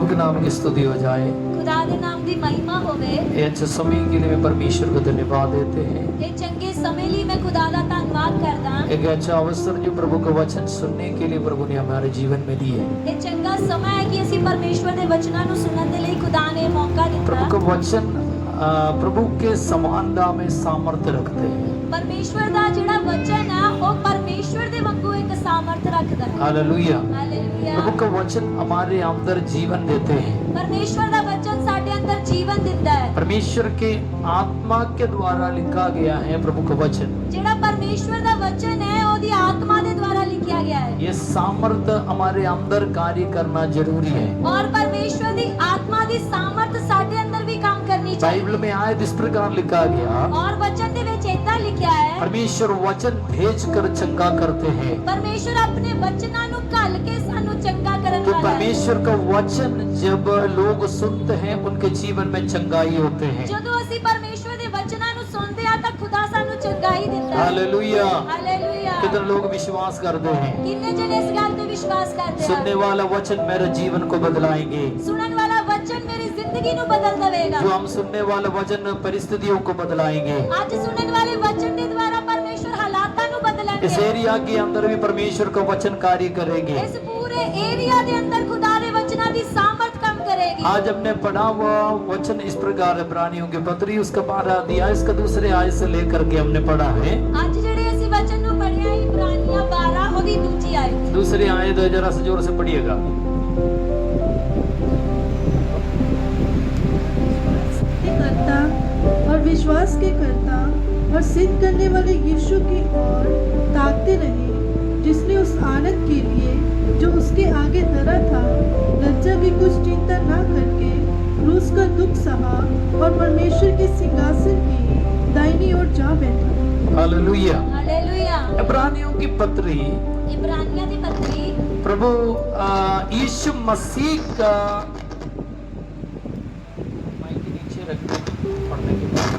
प्रभु के नाम की स्तुति हो जाए। खुदा दे नाम दी महिमा होवे। ये अच्छे समय के लिए मैं परमेश्वर को धन्यवाद देते हैं। ये चंगे समय ਲਈ मैं खुदा दा धन्यवाद करदा। एक अच्छा अवसर जो प्रभु का वचन सुनने के लिए प्रभु ने हमारे जीवन में दी है। ये चंगा समय है कि ਅਸੀਂ परमेश्वर ਦੇ वचਨਾਂ ਨੂੰ ਸੁਣਨ ਦੇ ਲਈ खुदा ने मौका ਦਿੱਤਾ। प्रभु का वचन प्रभु के समानता में सामर्थ्य रखते हैं। परमेश्वर दा ਜਿਹੜਾ वचन है वो परमेश्वर ਦੇ ਵਾਂਗੂ ਇੱਕ ਸਾਮਰਥ ਰੱਖਦਾ ਹੈ। हालेलुया। हालेलुया। प्रभु का वचन हमारे अंदर जीवन देते हैं। परमेश्वर दा वचन ਸਾਡੇ ਅੰਦਰ ਜੀਵਨ ਦਿੰਦਾ ਹੈ। परमेश्वर के आत्मा के द्वारा लिखा गया है प्रभु का वचन। ਜਿਹੜਾ परमेश्वर दा वचन है ਉਹਦੀ आत्मा ਦੇ द्वारा लिखा गया है। ये सामर्थ्य हमारे अंदर कार्य करना जरूरी है। और परमेश्वर दी आत्मा दी सामर्थ ਸਾਡੇ ਅੰਦਰ भी काम करनी चाहिए। बाइबल में आयत इस प्रकार लिखा गया। और वचन ਦੇ ਵਿੱਚ ਇਦਾਂ ਲਿਖਿਆ ਹੈ। परमेश्वर वचन भेज कर चंगा करते हैं। परमेश्वर अपने वचनां ਨੂੰ ਘੱਲ ਕੇ ਸਾਨੂੰ ਚੰਗਾ ਕਰਨ तो ਵਾਲਾ है। परमेश्वर का वचन जब लोग सुनते हैं उनके जीवन में चंगाई होते हैं। ਜਦੋਂ ਅਸੀਂ ਪਰਮੇਸ਼ਵਰ ਦੇ ਵਚਨਾਂ ਨੂੰ ਸੁਣਦੇ ਆ ਤਾਂ ਖੁਦਾ ਸਾਨੂੰ ਚੰਗਾਈ ਦਿੰਦਾ ਹੈ। हालेलुया। हालेलुया। कितने लोग विश्वास करते हैं ਕਿੰਨੇ ਜਣੇ ਇਸ ਗੱਲ ਤੇ ਵਿਸ਼ਵਾਸ ਕਰਦੇ सुनने ਹਨ? वाला वचन मेरे जीवन को बदलाएंगे। ਸੁਣਨ ਵਾਲਾ ਵਚਨ ਮੇਰੀ ਜ਼ਿੰਦਗੀ ਨੂੰ ਬਦਲ ਦੇਵੇਗਾ। जो हम सुनने वाला वचन परिस्थितियों को बदलाएंगे। ਅੱਜ ਸੁਣਨ ਵਾਲੇ ਵਚਨ ਦੇ ਦੁਆਰਾ ਪਰਮੇਸ਼ਵਰ ਹਾਲਾਤਾਂ ਨੂੰ ਬਦਲਣਗੇ। इस एरिया के अंदर भी परमेश्वर का वचन कार्य करेंगे। ਇਸ ਪੂਰੇ ਏਰੀਆ ਦੇ ਅੰਦਰ ਖੁਦਾ ਦੇ ਵਚਨਾਂ ਦੀ ਸਾਮਰਥ ਕੰਮ ਕਰੇਗੀ। आज हमने पढ़ा हुआ वचन इस प्रकार इब्रानियों की पत्री उसका 12 अध्याय इसका दूसरे आयत से लेकर के हमने पढ़ा है। ਅੱਜ ਜਿਹੜੇ ਅਸੀਂ ਵਚਨ ਨੂੰ ਪੜ੍ਹਿਆ ਇਬਰਾਨੀਆਂ 12 ਉਹਦੀ ਦੂਜੀ ਆਇਤ। दूसरी आयत जरा से जोर से पढ़िएगा। करता और विश्वास के करता और सिद्ध करने वाले यीशु की ओर ताकते रहे, जिसने उस आनंद के लिए जो उसके आगे धरा था लज्जा की कुछ चिंता न करके क्रूस का दुख सहा और परमेश्वर के सिंहासन की दाहिनी ओर जा बैठा। हालेलुया। हालेलुया। इब्रानियों की पत्री इब्रानिया दी पत्री प्रभु यीशु मसीह का माइक के नीचे रख पढ़ने के बाद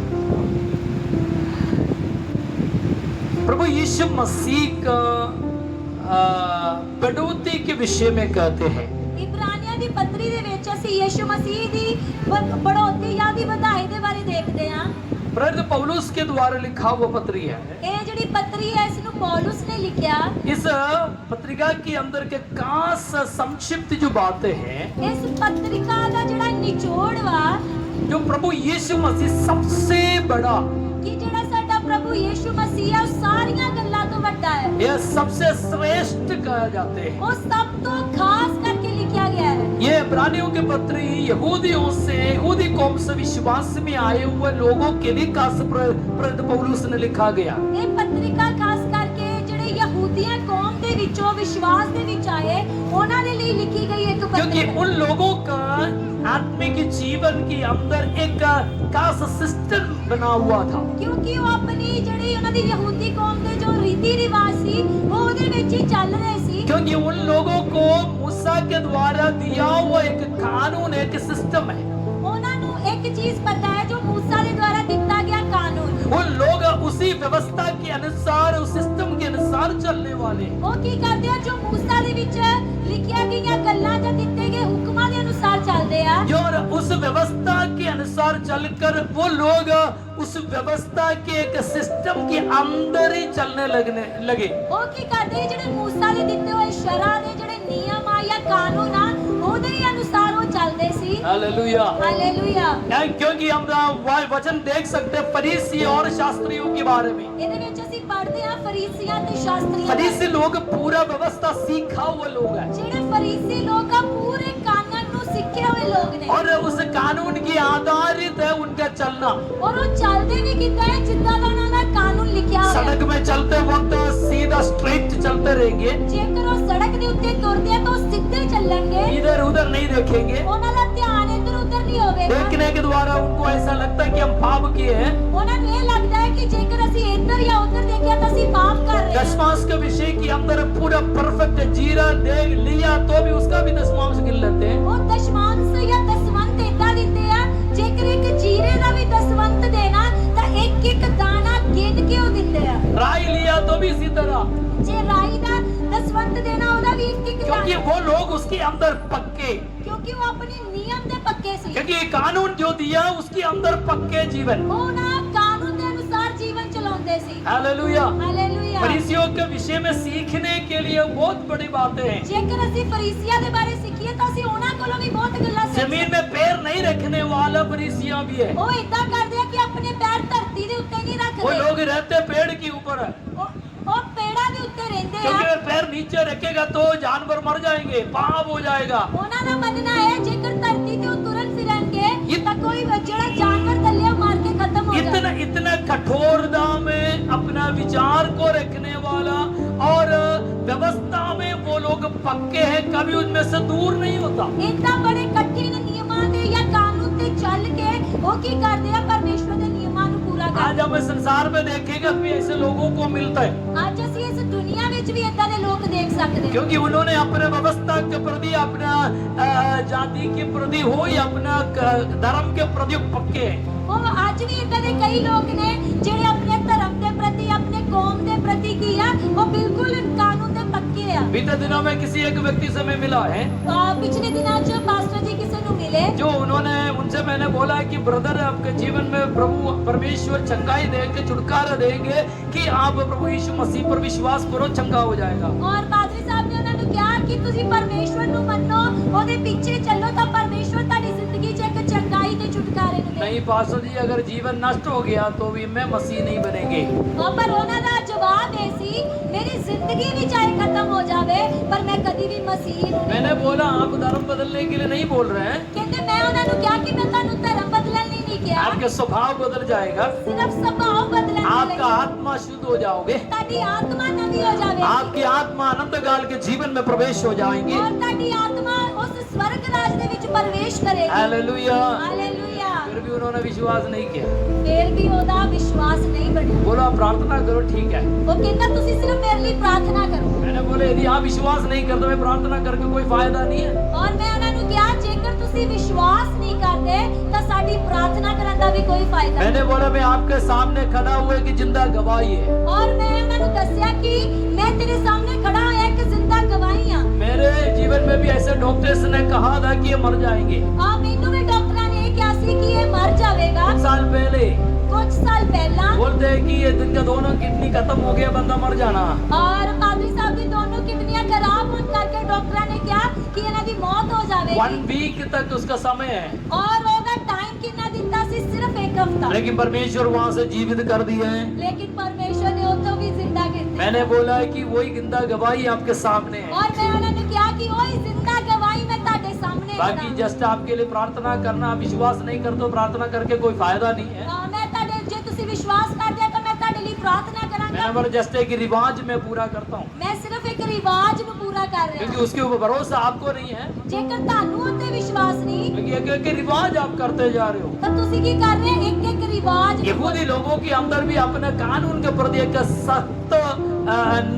प्रभु यीशु मसीह का बढ़ोतरी के विषय में कहते हैं। ਇਬਰਾਨੀਆਂ ਦੀ ਪੱਤਰੀ ਦੇ ਵਿੱਚ ਅਸੀਂ ਯਿਸੂ ਮਸੀਹ ਦੀ ਬੜੋਤੀ ਜਾਂ ਦੀ ਵਧਾਈ ਦੇ ਬਾਰੇ ਦੇਖਦੇ ਹਾਂ। प्रेरित पौलुस के द्वारा लिखा हुआ पत्री है। ਇਹ ਜਿਹੜੀ ਪੱਤਰੀ ਹੈ ਇਸ ਨੂੰ ਪੌਲुस ने लिखा। इस पत्रिका के अंदर के खास संक्षिप्त जो बातें हैं ਇਸ ਪੱਤਰਿਕਾ ਦਾ ਜਿਹੜਾ ਨਿਚੋੜ ਵਾ जो प्रभु यीशु मसीह सबसे बड़ा ਕਿ ਜਿਹੜਾ ਸਾਡਾ ਪ੍ਰਭੂ ਯਿਸੂ ਮਸੀਹ ਹੈ ਉਹ ਸਾਰੀਆਂ ਗੱਲਾਂ ਤੋਂ ਵੱਡਾ ਹੈ। यह सबसे श्रेष्ठ कहा जाते हैं। ਉਹ ਸਭ ਤੋਂ ਖਾਸ ਕਰਕੇ ਲਿਖਿਆ ਗਿਆ है। ये इब्रानियों के पत्री यहूदियों से यहूदी कौम से विश्वास में आए हुए लोगों के लिए खास प्रेरित पौलुस ने लिखा गया। ਇਹ ਪੱਤਰਿਕਾ ਖਾਸ ਕਰਕੇ ਜਿਹੜੇ ਯਹੂਦੀਆਂ ਕੌਮ ਦੇ ਵਿੱਚੋਂ ਵਿਸ਼ਵਾਸ ਦੇ ਵਿੱਚ ਆਏ ਉਹਨਾਂ ਦੇ ਲਈ ਲਿਖੀ ਗਈ ਇੱਕ क्योंकि ਪੱਤਰੀ। उन लोगों का आत्मिक जीवन के अंदर एक खास सिस्टम बना हुआ था। ਕਿਉਂਕਿ ਉਹ ਆਪਣੀ ਜਿਹੜੀ ਉਹਨਾਂ ਦੀ ਯਹੂਦੀ ਕੌਮ ਦੇ ਜੋ ਰੀਤੀ ਰਿਵਾਜ ਸੀ ਉਹ ਉਹਦੇ ਵਿੱਚ ਹੀ ਚੱਲ ਰਹੇ ਸੀ। क्योंकि उन लोगों को मूसा के द्वारा दिया हुआ एक कानून एक सिस्टम है। ਉਹਨਾਂ ਨੂੰ ਇੱਕ ਚੀਜ਼ ਪਤਾ ਹੈ ਜੋ मूसा ਦੇ ਦੁਆਰਾ ਦਿੱਤਾ ਗਿਆ ਕਾਨੂੰਨ। उन लोग उसी व्यवस्था के अनुसार उस सिस्टम के अनुसार चलने वाले। ਉਹ ਕੀ ਕਰਦੇ ਆ ਜੋ मूसा ਦੇ ਵਿੱਚ ਲਿਖੀਆਂ ਗਈਆਂ ਗੱਲਾਂ ਜਾਂ ਦਿੱਤੇ गए ਹੁਕਮਾਂ ਦੇ ਅਨੁਸਾਰ ਚੱਲਦੇ ਆ। जो उस व्यवस्था के अनुसार चलकर वो लोग उस व्यवस्था के एक सिस्टम के अंदर ही चलने लगे। ਉਹ ਕੀ ਕਰਦੇ ਜਿਹੜੇ मूसा ਦੇ ਦਿੱਤੇ ਹੋਏ ਸ਼ਰਾ ਦੇ ਜਿਹੜੇ ਨਿਯਮ ਆ ਜਾਂ ਕਾਨੂੰਨ ਆ ਉਹਦੇ ਹੀ ਅਨੁਸਾਰ ਉਹ ਚੱਲਦੇ ਸੀ। हालेलुया। हालेलुया। क्योंकि हम वचन देख सकते हैं फरीसी और शास्त्रियों के बारे में। ਇਹਦੇ ਵਿੱਚ ਅਸੀਂ ਪੜ੍ਹਦੇ ਹਾਂ ਫਰੀਸੀਆਂ ਤੇ ਸ਼ਾਸਤਰੀਆਂ। फरीसी लोग पूरा व्यवस्था सीखा हुआ लोग हैं ਜਿਹੜੇ ਫਰੀਸੀ ਲੋਕ ਆ ਪੂਰੇ ਕਾਨੂੰਨ ਨੂੰ ਸਿੱਖੇ ਹੋਏ ਲੋਕ ਨੇ। और उस कानून की आधारित है उनका चलना। और वो चलते भी कितना है जितना का उन्होंने कानून लिखा है। सड़क में चलते वक्त सीधा स्ट्रेट चलते रहेंगे। जेकर वो सड़क के उत्ते तुरते हैं तो सीधे चलेंगे। इधर उधर नहीं देखेंगे। उन्होंने ध्यान इधर उधर नहीं होगा। देखने के द्वारा उनको ऐसा लगता है कि हम पाप किए हैं। उन्हें ये लगता है कि जेकर ਅਸੀਂ इधर या उधर देखे तो ਅਸੀਂ पाप कर रहे हैं। दशमांश के विषय के अंदर पूरा परफेक्ट जीरा देख लिया तो भी उसका भी दशमांश गिन लेते हैं। वो दशमांश या दसवंत इतना देते हैं जेकर एक जीरे का भी दसवंत देना तो एक एक दाना गिन के वो देते हैं। राई लिया तो भी इसी तरह। जे राई का ਦਸਵੰਧ ਦੇਣਾ ਉਹਦਾ ਵੀ ਇੱਕ ਇੱਕ क्योंकि वो लोग उसके अंदर पक्के, ਕਿਉਂਕਿ ਉਹ ਆਪਣੀ ਨਿਯਮ ਦੇ ਪੱਕੇ ਸੀ। क्योंकि ये कानून जो दिया उसके अंदर पक्के जीवन। ਉਹ ਨਾ ਕਾਨੂੰਨ ਦੇ ਅਨੁਸਾਰ ਜੀਵਨ ਚਲਾਉਂਦੇ ਸੀ। हालेलुया। ਹਾਲੇਲੂਇਆ। फरीसियों के विषय में सीखने के लिए बहुत बड़ी बातें हैं। ਜੇਕਰ ਅਸੀਂ ਫਰੀਸੀਆਂ ਦੇ ਬਾਰੇ ਸਿੱਖੀਏ ਤਾਂ ਅਸੀਂ ਉਹਨਾਂ ਕੋਲੋਂ ਵੀ ਬਹੁਤ ਗੱਲਾਂ ਸਿੱਖ जमीन में पैर नहीं रखने वाला फरीसिया भी है। ਉਹ ਇਦਾਂ ਕਰਦੇ ਆ ਕਿ ਆਪਣੇ ਪੈਰ ਧਰਤੀ ਦੇ ਉੱਤੇ ਨਹੀਂ वो ਰੱਖਦੇ। लोग रहते पेड़ के ऊपर है, ਉਹ ਪੇੜਾਂ ਦੇ ਉੱਤੇ ਰਹਿੰਦੇ क्योंकि ਆ। अगर पैर नीचे रखेगा तो जानवर मर जाएंगे, पाप हो जाएगा। ਉਹਨਾਂ ਦਾ ਮੰਨਣਾ ਹੈ ਜੇਕਰ ਧਰਤੀ ਤੇ ਉਹ ਤੁਰਨ ਫਿਰਨਗੇ ਤਾਂ ਕੋਈ ਜਿਹੜਾ ਜਾਨਵਰ ਥੱਲੇ ਮਾਰ ਕੇ ਖਤਮ ਹੋ इतना ਜਾਏ। इतना कठोरता में अपना विचार को रखने वाला और व्यवस्था में वो लोग पक्के हैं, कभी उनमें से दूर नहीं होता। ਇਦਾਂ ਬੜੇ ਕਠਿਨ ਨਿਯਮਾਂ ਦੇ ਜਾਂ ਕਾਨੂੰਨ ਤੇ ਚੱਲ ਕੇ ਉਹ ਕੀ ਕਰਦੇ ਆ ਪਰਮੇਸ਼ਵਰ ਦੇ ਨਿਯਮਾਂ ਨੂੰ ਪੂਰਾ आज ਕਰਦੇ हमें संसार में देखेगा भी ऐसे लोगों को मिलता है, ਆ। ਅੱਜ ਅਸੀਂ ਇਸ ਦੁਨੀਆ ਵਿੱਚ ਵੀ ਇਦਾਂ ਦੇ ਲੋਕ ਦੇਖ ਸਕਦੇ ਹਾਂ क्योंकि उन्होंने अपने व्यवस्था के प्रति, अपना जाति के प्रति हो या अपना धर्म के प्रति पक्के हैं। ਉਹ ਅੱਜ ਵੀ ਇਦਾਂ ਦੇ ਕਈ ਲੋਕ ਨੇ ਜਿਹੜੇ ਆਪਣੇ ਧਰਮ ਦੇ ਪ੍ਰਤੀ ਆਪਣੇ ਕੌਮ ਦੇ ਪ੍ਰਤੀ ਕੀ ਆ ਉਹ ਬਿਲਕੁਲ ਕਾਨੂੰਨ ਦੇ ਪੱਕੇ ਆ। बीते दिनों में किसी एक व्यक्ति से मैं मिला है, ਪਿਛਲੇ ਦਿਨਾਂ 'ਚ ਪਾਸਟਰ ਜੀ ਕਿਸੇ ਨੂੰ ਮਿਲੇ जो उन्होंने उनसे मैंने बोला कि ब्रदर आपके जीवन में प्रभु परमेश्वर चंगाई देंगे, छुटकारा देंगे कि आप प्रभु यीशु मसीह पर विश्वास करो, चंगा हो जाएगा। ਔਰ ਪਾਦਰੀ ਸਾਹਿਬ ਨੇ ਉਹਨਾਂ ਨੂੰ ਕਿਹਾ ਕਿ ਤੁਸੀਂ ਪਰਮੇਸ਼ਵਰ ਨੂੰ ਮੰਨੋ, ਉਹਦੇ ਪਿੱਛੇ ਚੱਲੋ ਤਾਂ ਪਰਮੇਸ਼ਵਰ ਤੁਹਾਡੀ ਜ਼ਿੰਦਗੀ 'ਚ ਇੱਕ ਚੰਗਾਈ ਤੇ ਛੁਟਕਾਰੇ ਨੂੰ ਦੇ। नहीं पास्टर जी, अगर जीवन नष्ट हो गया तो भी मैं मसीह नहीं बनेंगे। ਪਰ ਉਹਨਾਂ ਦਾ ਜਵਾਬ ਇਹ ਸੀ ਮੇਰੀ ਜ਼ਿੰਦਗੀ ਵੀ ਚਾਹੇ ਖਤਮ ਹੋ ਜਾਵੇ ਪਰ ਮੈਂ ਕਦੀ ਵੀ ਮਸੀਹ ਨੂੰ ਨਹੀਂ। मैंने बोला आप धर्म बदलने के लिए नहीं बोल रहे हैं, ਕਹਿੰਦੇ ਮੈਂ ਉਹਨਾਂ ਨੂੰ ਕਿਹਾ ਕਿ ਮੈਂ ਤੁਹਾਨੂੰ ਧਰਮ ਬਦਲਣ ਲਈ ਨਹੀਂ ਕਿਹਾ, आपके स्वभाव बदल जाएगा, ਸਿਰਫ ਸੁਭਾਅ ਬਦਲਣ ਲਈ। आपका आत्मा शुद्ध हो जाओगे, ਤੁਹਾਡੀ ਆਤਮਾ ਨਵੀਂ ਹੋ ਜਾਵੇ आपकी आत्मा अनंत काल के जीवन में प्रवेश हो जाएंगे। ਔਰ ਤੁਹਾਡੀ ਆਤਮਾ ਉਸ ਸਵਰਗ ਰਾਜ ਦੇ ਵਿੱਚ ਪ੍ਰਵੇਸ਼ ਕਰੇਗੀ। हालेलुया। ਹਾਲੇਲੂਇਆ। फिर भी उन्होंने विश्वास नहीं किया। ਫਿਰ ਵੀ ਉਹਦਾ ਵਿਸ਼ਵਾਸ ਨਹੀਂ ਬਣਿਆ। बोला प्रार्थना करो, ठीक है। ਉਹ ਕਹਿੰਦਾ ਤੁਸੀਂ ਸਿਰਫ ਮੇਰੇ ਲਈ ਪ੍ਰਾਰਥਨਾ ਕਰੋ। मैंने बोले यदि आप विश्वास नहीं करते मैं प्रार्थना करके कोई फायदा नहीं है। ਔਰ ਮੈਂ ਉਹਨਾਂ ਨੂੰ ਕਿਹਾ ਜੇਕਰ ਤੁਸੀਂ ਵਿਸ਼ਵਾਸ ਨਹੀਂ ਕਰਦੇ ਤਾਂ ਸਾਡੀ ਪ੍ਰਾਰਥਨਾ ਕਰਨ ਦਾ ਵੀ ਕੋਈ ਫਾਇਦਾ ਨਹੀਂ। मैंने बोला मैं आपके सामने खड़ा हुए कि जिंदा गवाही है। ਔਰ ਮੈਂ ਉਹਨਾਂ ਨੂੰ ਦੱਸਿਆ ਕਿ ਮੈਂ ਤੇਰੇ ਸਾਹਮਣੇ ਖੜਾ ਹੋਇਆ ਇੱਕ ਜ਼ਿੰਦਾ ਗਵਾਹੀ ਹਾਂ। मेरे जीवन में भी ऐसे डॉक्टर्स ने कहा था कि ये मर जाएंगे। ਆ ਮੈਨੂੰ ਵੀ ਡਾਕਟਰਾਂ ਨੇ ਇਹ ਕਿਹਾ ਸੀ ਕਿ ਇਹ ਮਰ ਜਾਵੇਗਾ। कुछ साल पहले ਕੁਝ ਸਾਲ ਪਹਿਲਾਂ बोलते हैं कि ये दिन का दोनों किडनी खत्म हो गया, बंदा मर जाना। ਔਰ ਪਾਦਰੀ ਸਾਹਿਬ ਦੀ ਦੋਨੋਂ ਕਿਡਨੀਆਂ ਖਰਾਬ ਹੋਣ ਕਰਕੇ ਡਾਕਟਰਾਂ ਨੇ ਕਿਹਾ ਕਿ ਇਹਨਾਂ ਦੀ ਮੌਤ ਹੋ 1 ਜਾਵੇਗੀ। वीक तक उसका समय है, ਔਰ ਉਹਦਾ ਟਾਈਮ ਕਿੰਨਾ ਦਿੱਤਾ ਸੀ ਸਿਰਫ ਇੱਕ ਹਫਤਾ। लेकिन परमेश्वर वहां से जीवित कर दिए हैं। ਲੇਕਿਨ ਪਰਮੇਸ਼ਵਰ ਨੇ ਉੱਥੋਂ ਵੀ ਜ਼ਿੰਦਾ ਕੀਤਾ। मैंने बोला है कि वही जिंदा गवाही आपके सामने है। ਔਰ ਮੈਂ ਉਹਨਾਂ ਨੂੰ ਕਿਹਾ ਕਿ ਉਹੀ ਜ਼ਿੰਦਾ ਗਵਾਹੀ ਮੈਂ ਤੁਹਾਡੇ ਸਾਹਮਣੇ बाकी ਖੜਾ। जस्ट आपके लिए प्रार्थना करना, विश्वास नहीं करते तो प्रार्थना करके कोई फायदा नहीं है। ਮੈਂ ਤੁਹਾਡੇ ਜੇ ਤੁਸੀਂ ਵਿਸ਼ਵਾਸ ਕਰਦੇ ਹੋ ਤਾਂ ਮੈਂ ਤੁਹਾਡੇ ਲਈ ਪ੍ਰਾਰਥਨਾ मैंने ਕਰਾਂਗਾ। बोला जस्ट एक रिवाज में पूरा करता हूँ, ਮੈਂ ਸਿਰਫ ਇੱਕ ਰਿਵਾਜ ਨੂੰ ਪੂਰਾ ਕਰ ਰਿਹਾ क्योंकि ਹਾਂ। उसके ऊपर भरोसा आपको नहीं है, ਜੇਕਰ ਤੁਹਾਨੂੰ ਉੱਤੇ ਵਿਸ਼ਵਾਸ ਨਹੀਂ क्योंकि एक रिवाज आप करते जा रहे हो। ਤਾਂ ਤੁਸੀਂ ਕੀ ਕਰ ਰਹੇ ਹੋ? ਇੱਕ ਇੱਕ ਰਿਵਾਜ ਨੂੰ। यहूदी लोगों के अंदर भी अपने कानून के प्रति एक सख्त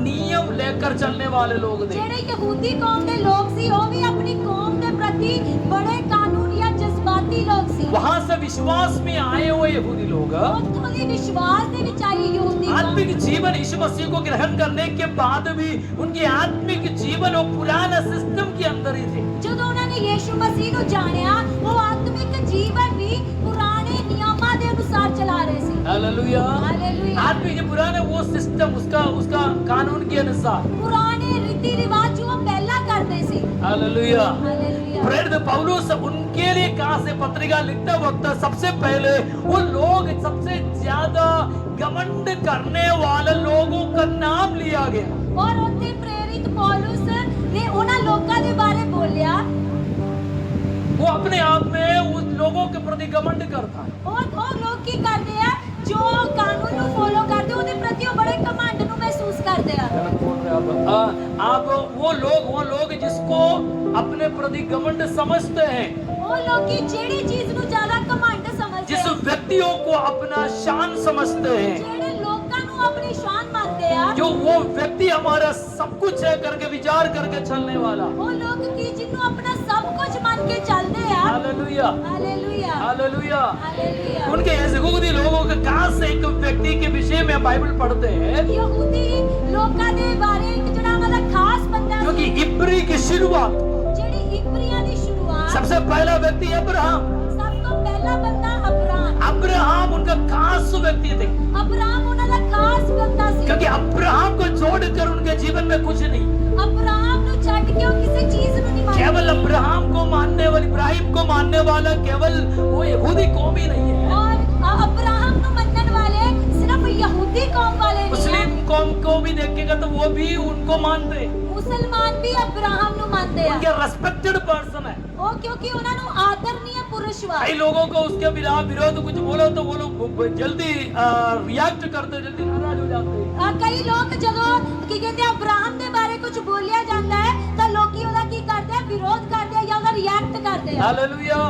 नियम लेकर चलने वाले लोग थे। ਜਿਹੜੇ ਯਹੂਦੀ ਕੌਮ ਦੇ ਲੋਕ ਸੀ ਉਹ ਵੀ ਆਪਣੀ ਕੌਮ ਦੇ ਪ੍ਰਤੀ ਬੜੇ ਕਾਨੂੰਨੀ ਜਾਂ ਜਜ਼ਬਾਤੀ ਲੋਕ ਸੀ। वहां से विश्वास में आए हुए यहूदी लोग ਉੱਥੋਂ ਦੀ ਵਿਸ਼ਵਾਸ ਦੇ ਵਿੱਚ ਆਈ ਯਹੂਦੀ ਕੌਮ। आत्मिक जीवन यीशु मसीह को ग्रहण करने के बाद भी उनके आत्मिक जीवन वो पुराना सिस्टम के अंदर ही थे। ਜਦੋਂ ਉਹਨਾਂ ਨੇ ਯੀਸ਼ੂ ਮਸੀਹ ਨੂੰ ਜਾਣਿਆ ਉਹ ਆਤਮਿਕ ਜੀਵਨ ਵੀ ਪੁਰਾਣੇ ਨਿਯਮਾਂ ਦੇ ਅਨੁਸਾਰ ਚਲਾ ਰਹੇ ਸੀ। हालेलुया। ਹਾਲੇਲੂਇਆ। आत्मिक पुराना वो सिस्टम उसका कानून के अनुसार। ਪੁਰਾਣੇ ਰੀਤੀ ਰਿਵਾਜ ਜੋ ਉਹ ਪਹਿਲਾਂ ਕਰਦੇ ਸੀ। हालेलुया। ਹਾਲੇਲੂਇਆ। प्रेरित पौलुस उनके लिए कहां से पत्रिका लिखते वक्त सबसे पहले वो लोग सबसे ज्यादा घमंड करने वाले लोगों का नाम लिया गया। ਔਰ ਉੱਥੇ ਪ੍ਰੇਰਿਤ ਪੌਲੁਸ ਨੇ ਉਹਨਾਂ ਲੋਕਾਂ ਦੇ ਬਾਰੇ ਬੋਲਿਆ। वो अपने आप में उस लोगों के प्रति घमंड करता है। ਉਹ ਲੋਕ ਕੀ ਕਰਦੇ ਆ ਜੋ ਕਾਨੂੰਨ ਨੂੰ ਫੋਲੋ ਕਰਦੇ ਉਹਦੇ ਪ੍ਰਤੀ ਉਹ ਬੜੇ ਕਮਾਂਡ ਨੂੰ ਮਹਿਸੂਸ ਕਰਦੇ ਆ। गलत बोल रहे हैं आप वो लोग जिसको अपने प्रति घमंड समझते हैं, ਉਹ ਲੋਕੀ ਜਿਹੜੀ ਚੀਜ਼ ਨੂੰ ਜ਼ਿਆਦਾ ਕਮਾਂਡ ਸਮਝਦੇ जिस ਆ, व्यक्तियों को अपना शान समझते हैं, ਜਿਹੜੇ लोਕਾਂ ਨੂੰ ਆਪਣੀ ਸ਼ਾਨ ਮੰਨਦੇ ਆ, जो वो व्यक्ति हमारा सब कुछ है करके विचार करके चलने वाला। ਉਹ ਲੋਕ ਕੀ ਜਿਹਨੂੰ ਆਪਣਾ ਸਭ ਕੁਝ ਮੰਨ ਕੇ ਚੱਲਦੇ ਆ। हालेलुया। ਹਾਲੇਲੂਇਆ। हालेलुया। ਹਾਲੇਲੂਇਆ। उनके यहूदी लोगों के कहां से एक व्यक्ति के विषय में बाइबल पढ़ते हैं, ਯਹੂਦੀ ਲੋਕਾਂ ਦੇ ਬਾਰੇ ਇੱਕ ਜਿਹੜਾ ਉਹਨਾਂ ਦਾ ਖਾਸ शुरुआत, ਜਿਹੜੀ ਇਬਰੀਆਂ ਦੀ ਸ਼ੁਰੂਆਤ, सबसे पहला व्यक्ति अब्राहम। ਸਭ ਤੋਂ ਪਹਿਲਾ ਬੰਦਾ ਅਬਰਾਮ। अब्राहम उनका खास व्यक्ति थे, ਅਬਰਾਮ ਉਹਨਾਂ ਦਾ ਖਾਸ ਬੰਦਾ ਸੀ। क्योंकि अब्राहम को छोड़कर उनके जीवन में कुछ नहीं। ਅਬਰਾਮ ਨੂੰ ਛੱਡ ਕੇ ਉਹ ਕਿਸੇ ਚੀਜ਼ ਨੂੰ ਨਹੀਂ ਮੰਨਦੇ। केवल अब्राहम को मानने वाले, इब्राहिम को मानने वाला केवल वो यहूदी कौम ही नहीं है, और अब्राहम ਨੂੰ ਮੰਨਣ ਵਾਲੇ ਸਿਰਫ ਯਹੂਦੀ ਕੌਮ ਵਾਲੇ ਨਹੀਂ मुस्लिम ਹਨ। कौम को भी देखेगा तो वो भी उनको मानते, ਮੁਸਲਮਾਨ ਵੀ ਅਬਰਾਹਮ ਨੂੰ ਮੰਨਦੇ ਆ। उनके रेस्पेक्टेड पर्सन है। ਉਹ ਕਿਉਂਕਿ ਉਹਨਾਂ ਨੂੰ ਆਦਰਨੀय ਪੁਰਸ਼ ਵਾ। कई लोगों को उसके विरोध कुछ बोलो तो वो लोग जल्दी रिएक्ट करते, जल्दी नाराज हो जाते हैं। ਕਈ ਲੋਕ ਜਦੋਂ ਕੀ ਕਹਿੰਦੇ ਆ ਅਬਰਾਹਮ ਦੇ ਬਾਰੇ ਕੁਝ ਬੋਲਿਆ ਜਾਂਦਾ ਹੈ ਤਾਂ ਲੋਕੀ ਉਹਦਾ ਕੀ ਕਰਦੇ ਆ, ਵਿਰੋਧ ਕਰਦੇ ਆ ਜਾਂ ਉਹਦਾ ਰਿਐਕਟ ਕਰਦੇ ਆ। Hallelujah,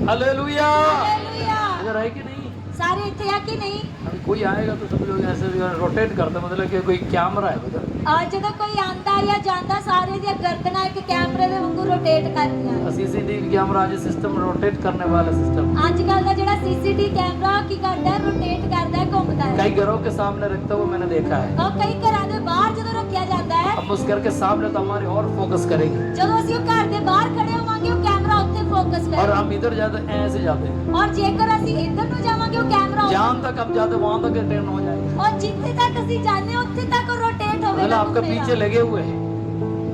hallelujah. ਹਾਲੇਲੂਇਆ। इधर है कि नहीं? ਸਾਰੇ ਇੱਥੇ ਆ ਕਿ नहीं? अभी कोई आएगा तो सब लोग ऐसे रोटेट करते, मतलब कि कोई कैमरा है उधर। ਜਦੋਂ ਕੋਈ ਆਂਦਾ ਜਾਂ ਜਾਂਦਾ ਸਾਰੇ ਦੀਆਂ ਗਰਦਨਾਂ ਇੱਕ ਕੈਮਰੇ ਦੇ ਵਾਂਗੂ ਰੋਟੇਟ ਕਰਦੀਆਂ। सीसीटीवी कैमरा आज सिस्टम रोटेट करने वाला सिस्टम ਅੱਜ ਕੱਲ ਦਾ ਜਿਹੜਾ ਸੀਸੀਟੀ ਕੈਮਰਾ ਕੀ ਕਰਦਾ ਹੈ, ਰੋਟੇਟ ਕਰਦਾ ਹੈ, ਘੁੰਮਦਾ ਹੈ। कई घरों के सामने रखता हुआ मैंने देखा है। ਉਹ ਕਈ ਘਰਾਂ ਦੇ ਬਾਹਰ ਜਦੋਂ ਰੱਖਿਆ ਜਾਂਦਾ ਹੈ, हम उस घर के सामने तो हमारे और फोकस करेंगे, ਜਦੋਂ ਅਸੀਂ ਉਹ ਘਰ ਦੇ ਬਾਹਰ ਖੜੇ ਹੋਵਾਂਗੇ ਉਹ ਕੈਮਰਾ ਉੱਥੇ ਫੋਕਸ और ਕਰੇਗਾ। हम इधर जाते ऐसे जाते हैं, ਔਰ ਜੇਕਰ ਅਸੀਂ ਇੱਧਰ ਨੂੰ ਜਾਵਾਂਗੇ ਉਹ ਕੈਮਰਾ जहाँ तक हम जाते वहां तक टर्न हो जाएगा। ਔਰ ਜਿੱਥੇ ਤੱਕ ਅਸੀਂ ਜਾਂਦੇ ਹਾਂ ਉੱਥੇ ਤੱਕ ਰੋਟੇਟ मतलब ਹੋਵੇਗਾ। आपके पीछे लगे हुए हैं।